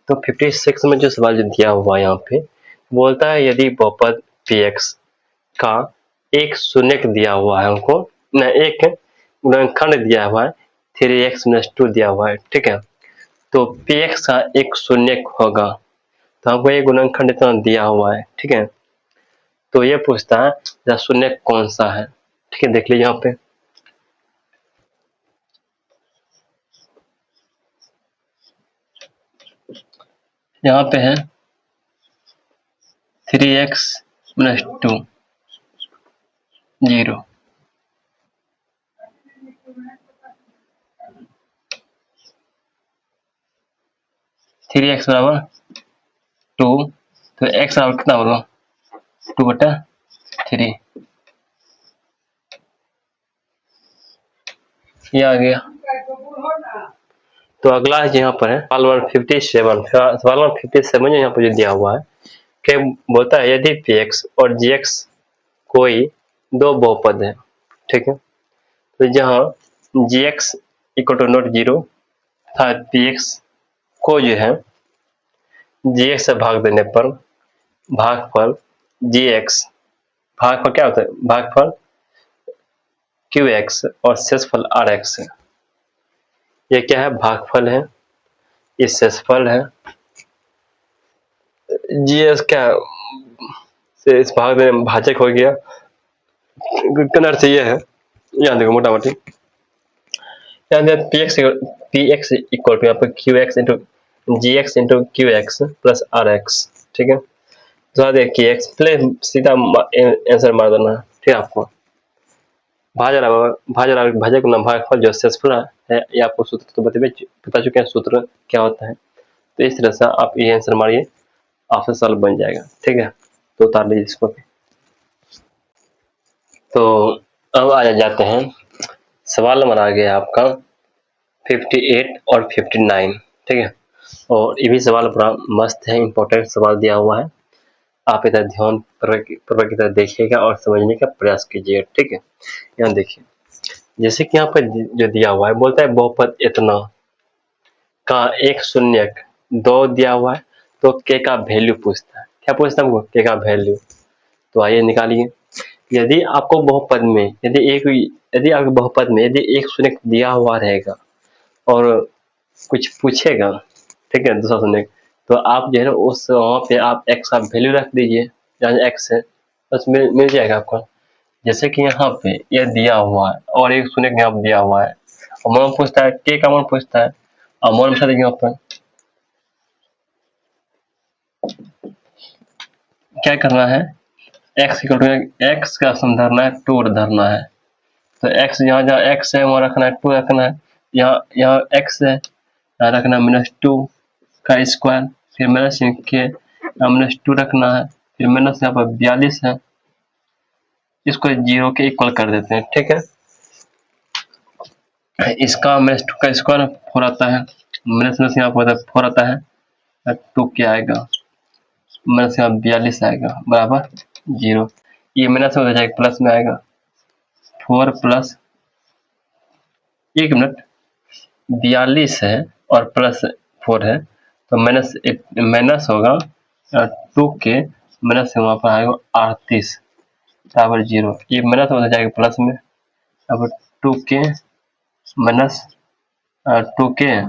तो 56 में जो सवाल जो दिया हुआ है यहाँ पे बोलता है यदि बहुपद px का एक शून्यक दिया हुआ है, हमको न एक गुणनखंड दिया हुआ है 3x - 2 दिया हुआ है। ठीक है, तो px का एक शून्यक होगा तो हमको एक गुणनखंड इतना दिया हुआ है। ठीक है, तो ये पूछता है शून्यक कौन सा है। ठीक है, देख लीजिए यहाँ पे यहाँ पे है 3x - 2 0। थ्री एक्स बराबर 2, तो x बराबर कितना होगा 2/3। ये आ गया। तो अगला है यहाँ पर है सवाल नंबर 57। सवाल नंबर 57 यहाँ पर जो दिया हुआ है कि बोलता है यदि px और gx कोई दो बहुपद है, ठीक है, तो जहाँ gx = नॉट 0 तथा px को जो है gx से भाग देने पर भागफल gx, भागफल क्या होता है, भागफल qx और शेषफल rx है। ये क्या है, भागफल है, ये शेषफल है, gx क्या से इस भाग में भाजक हो गया, कन्नड़ से ये है, यहाँ देखो मोटा मोटी यहाँ px इक्वल टू यहाँ पर qx into gx into qx plus rx, ठीक है। तो देखिए x प्ले सीधा आंसर मार देना, ठीक है। आपको भाजक ना भागफल जो शेषफल है, ये आपको सूत्र तो बता चुके हैं सूत्र क्या होता है। तो इस तरह से आप ये आंसर मारिए, आपसे सॉल्व बन जाएगा, ठीक है। तो उतार लीजिए इसको। तो अब आ जाते हैं सवाल नंबर आ गया आपका 58 और 59, ठीक है। और ये भी सवाल बड़ा मस्त है, इंपॉर्टेंट सवाल दिया हुआ है। आप इधर ध्यान पूर्वक की तरह देखिएगा और समझने का प्रयास कीजिएगा, ठीक है। यहाँ देखिए, जैसे कि यहाँ पर जो दिया हुआ है, बोलता है बहुपद इतना का एक शून्यक 2 दिया हुआ है, तो के का वैल्यू पूछता है। क्या पूछता है हमको, के का वैल्यू। तो आइए निकालिए। यदि आपको बहुपद में यदि आपके बहुपद में यदि एक शून्यक दिया हुआ रहेगा और कुछ पूछेगा, ठीक है, दूसरा शून्यक, तो आप जो है ना उस वहाँ पे आप x का वैल्यू रख दीजिए, जहाँ x है बस मिल जाएगा आपको। जैसे कि यहाँ पे ये दिया हुआ है और एक शून्यक यहाँ पे दिया हुआ है और मान पूछता है, के का मान पूछता है और मान पूछा यहाँ पर क्या करना है, x का ऑप्शन धरना है, 2 धरना है। तो x जहाँ x है वहाँ रखना है, 2 रखना है। यहाँ x है, यहाँ रखना है -2 का स्क्वायर, फिर माइनस के -2 रखना है, फिर माइनस यहाँ पर 42 है, इसको 0 के इक्वल कर देते हैं, ठीक है। इसका -2 का स्क्वायर 4 आता है, माइनस यहाँ पर 4 आता है, 2 क्या आएगा, माइनस यहाँ 42 आएगा बराबर 0। ये माइनस में हो जाएगा, प्लस में आएगा 4 प्लस 1 मिनट 42 है और प्लस 4 है, तो माइनस होगा 2 के माइनस से वहाँ पर आएगा 38 बराबर 0। ये माइनस हो जाएगा प्लस में, अब 2 के माइनस 2 के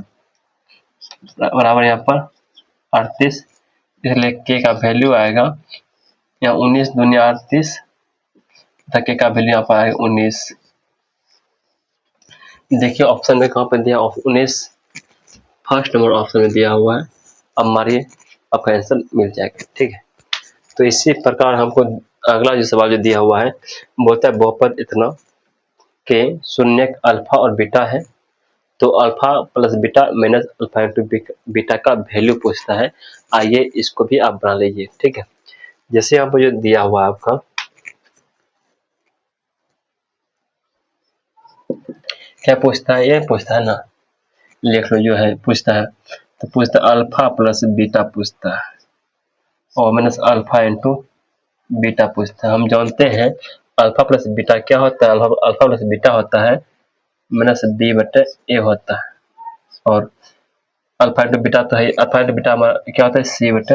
बराबर यहाँ पर 38, इसलिए के का वैल्यू आएगा यहाँ 19 दूनी 38, के का वैल्यू यहाँ पर आएगा 19। देखिए ऑप्शन में कहाँ पर दिया, 19 फर्स्ट नंबर ऑप्शन में दिया हुआ है। अब मारिए, आपका आंसर मिल जाएगा, ठीक है। तो इसी प्रकार हमको अगला जो सवाल जो दिया हुआ है, बोलता है बहुपद इतना के शून्यक अल्फा और बीटा है, तो alpha plus beta minus alpha into beta का वैल्यू पूछता है। आइए इसको भी आप बना लीजिए, ठीक है। जैसे यहाँ पर जो दिया हुआ है आपका, क्या पूछता है, ये पूछता है ना, लिख लो जो है पूछता है, तो पूछता है अल्फा प्लस बीटा पूछता है और माइनस अल्फा इंटू बीटा पूछता है। हम जानते हैं अल्फा प्लस बीटा क्या होता है, अल्फा प्लस बीटा होता है माइनस बी बटे ए होता है, और अल्फा इंटू बीटा तो है, अल्फा इंटू बीटा क्या होता है सी बटे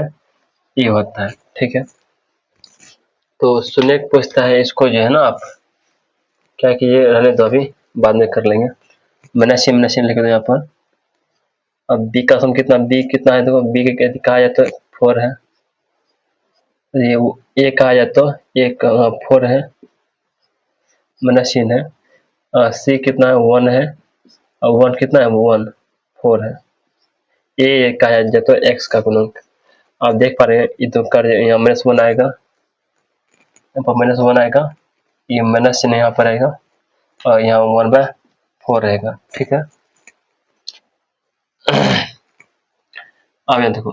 ए होता है, ठीक है। तो शून्य पूछता है, इसको जो है ना आप क्या कीजिए, रहने दो, अभी बाद में कर लेंगे। मशीन लिख दो यहाँ पर। अब बी का सम कितना, बी कितना है, देखो बी के कहा जाए तो 4 है, ये ए कहा जाए तो 4 है, मशीन है। सी कितना है 1 है, और 1 कितना है 1 4 है। ए कहा जाए तो एक्स का गुणक, आप देख पा रहे हैं ये तो कर यहाँ -1 आएगा, यहाँ पर -1 आएगा, ये माइनस चिन्ह यहाँ पर आएगा और यहाँ 1/4 रहेगा। ठीक है, अब यहाँ देखो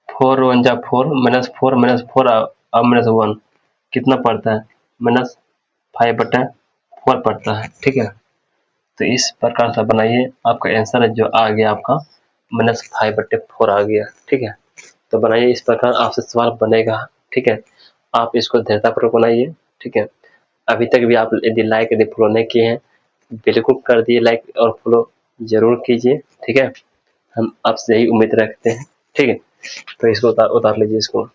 4 1 जा 4 -4 -4 अब -1 कितना पड़ता है, -5/4 पड़ता है। ठीक है, तो इस प्रकार से बनाइए, आपका आंसर है जो आ गया आपका -5/4 आ गया। ठीक है, तो बनाइए इस प्रकार आपसे सवाल बनेगा। ठीक है, आप इसको धैर्यतापूर्वक बनाइए। ठीक है, अभी तक भी आप यदि लाइक यदि फॉलो नहीं किए हैं बिल्कुल कर दिए लाइक और फॉलो जरूर कीजिए। ठीक है, हम आपसे यही उम्मीद रखते हैं। ठीक है, तो इसको उतार लीजिए इसको।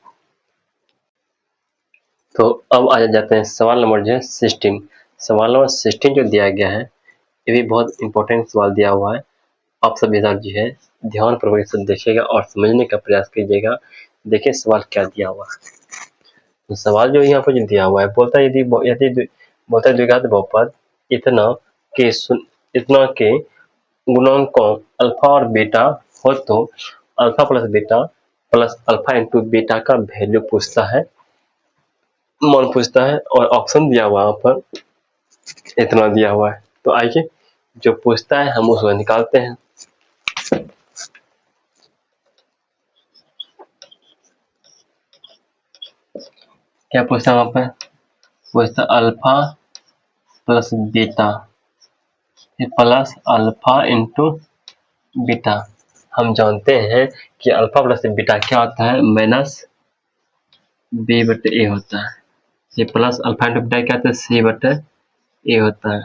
तो अब आ जाते हैं सवाल नंबर जो है 16। सवाल नंबर 16 जो दिया गया है ये भी बहुत इंपॉर्टेंट सवाल दिया हुआ है। आप सभी जो है ध्यानपूर्वक इसे देखिएगा और समझने का प्रयास कीजिएगा। देखिए सवाल क्या दिया हुआ है। तो सवाल जो यहाँ पर जो दिया हुआ है बोलता है यदि बोलता है द्विघात बहुपद इतना के गुणांकों अल्फा और बीटा हो तो alpha plus alpha into beta का वैल्यू पूछता है, मान पूछता है और ऑप्शन दिया हुआ है पर इतना दिया हुआ है। तो आइए जो पूछता है हम उसको निकालते हैं। क्या पूछता है वहां पर, पूछता alpha plus beta plus alpha into beta. हम जानते हैं कि अल्फा प्लस बीटा क्या होता है, -b/a होता है। ये प्लस अल्फा इंटू बीटा क्या होता है, c/a होता है।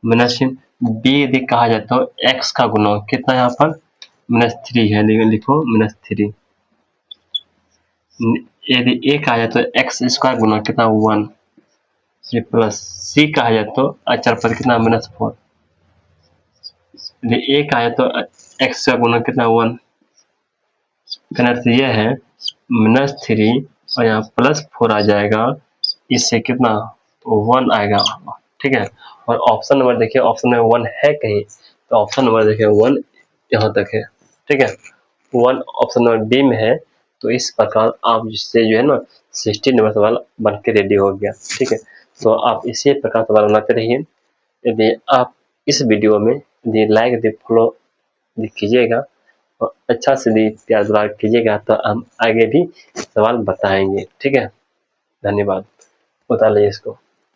माइनस b यदि कहा जाए तो x का गुणा कितना यहाँ पर -3 है, लिखो -3। यदि a कहा जाए तो x² गुना कितना 1 प्लस c कहा जाए तो अचर पर कितना -4। यदि a कहा जाए तो x का गुना कितना 1, अर्थ यह है -3 और यहाँ +4 आ जाएगा, इससे कितना 1 आएगा। ठीक है, और ऑप्शन नंबर देखिए, ऑप्शन में 1 है कहीं तो ऑप्शन नंबर देखिए 1 यहाँ तक है। ठीक है, 1 ऑप्शन नंबर बी में है। तो इस प्रकार आप जिससे जो है ना 16 नंबर सवाल बन के रेडी हो गया। ठीक है, तो आप इसी प्रकार सवाल बनाते रहिए। यदि आप इस वीडियो में यदि लाइक यदि फॉलो कीजिएगा और अच्छा से यदि प्यार दुलार कीजिएगा तो हम आगे भी सवाल बताएंगे। ठीक है, धन्यवाद। उतार लीजिए इसको।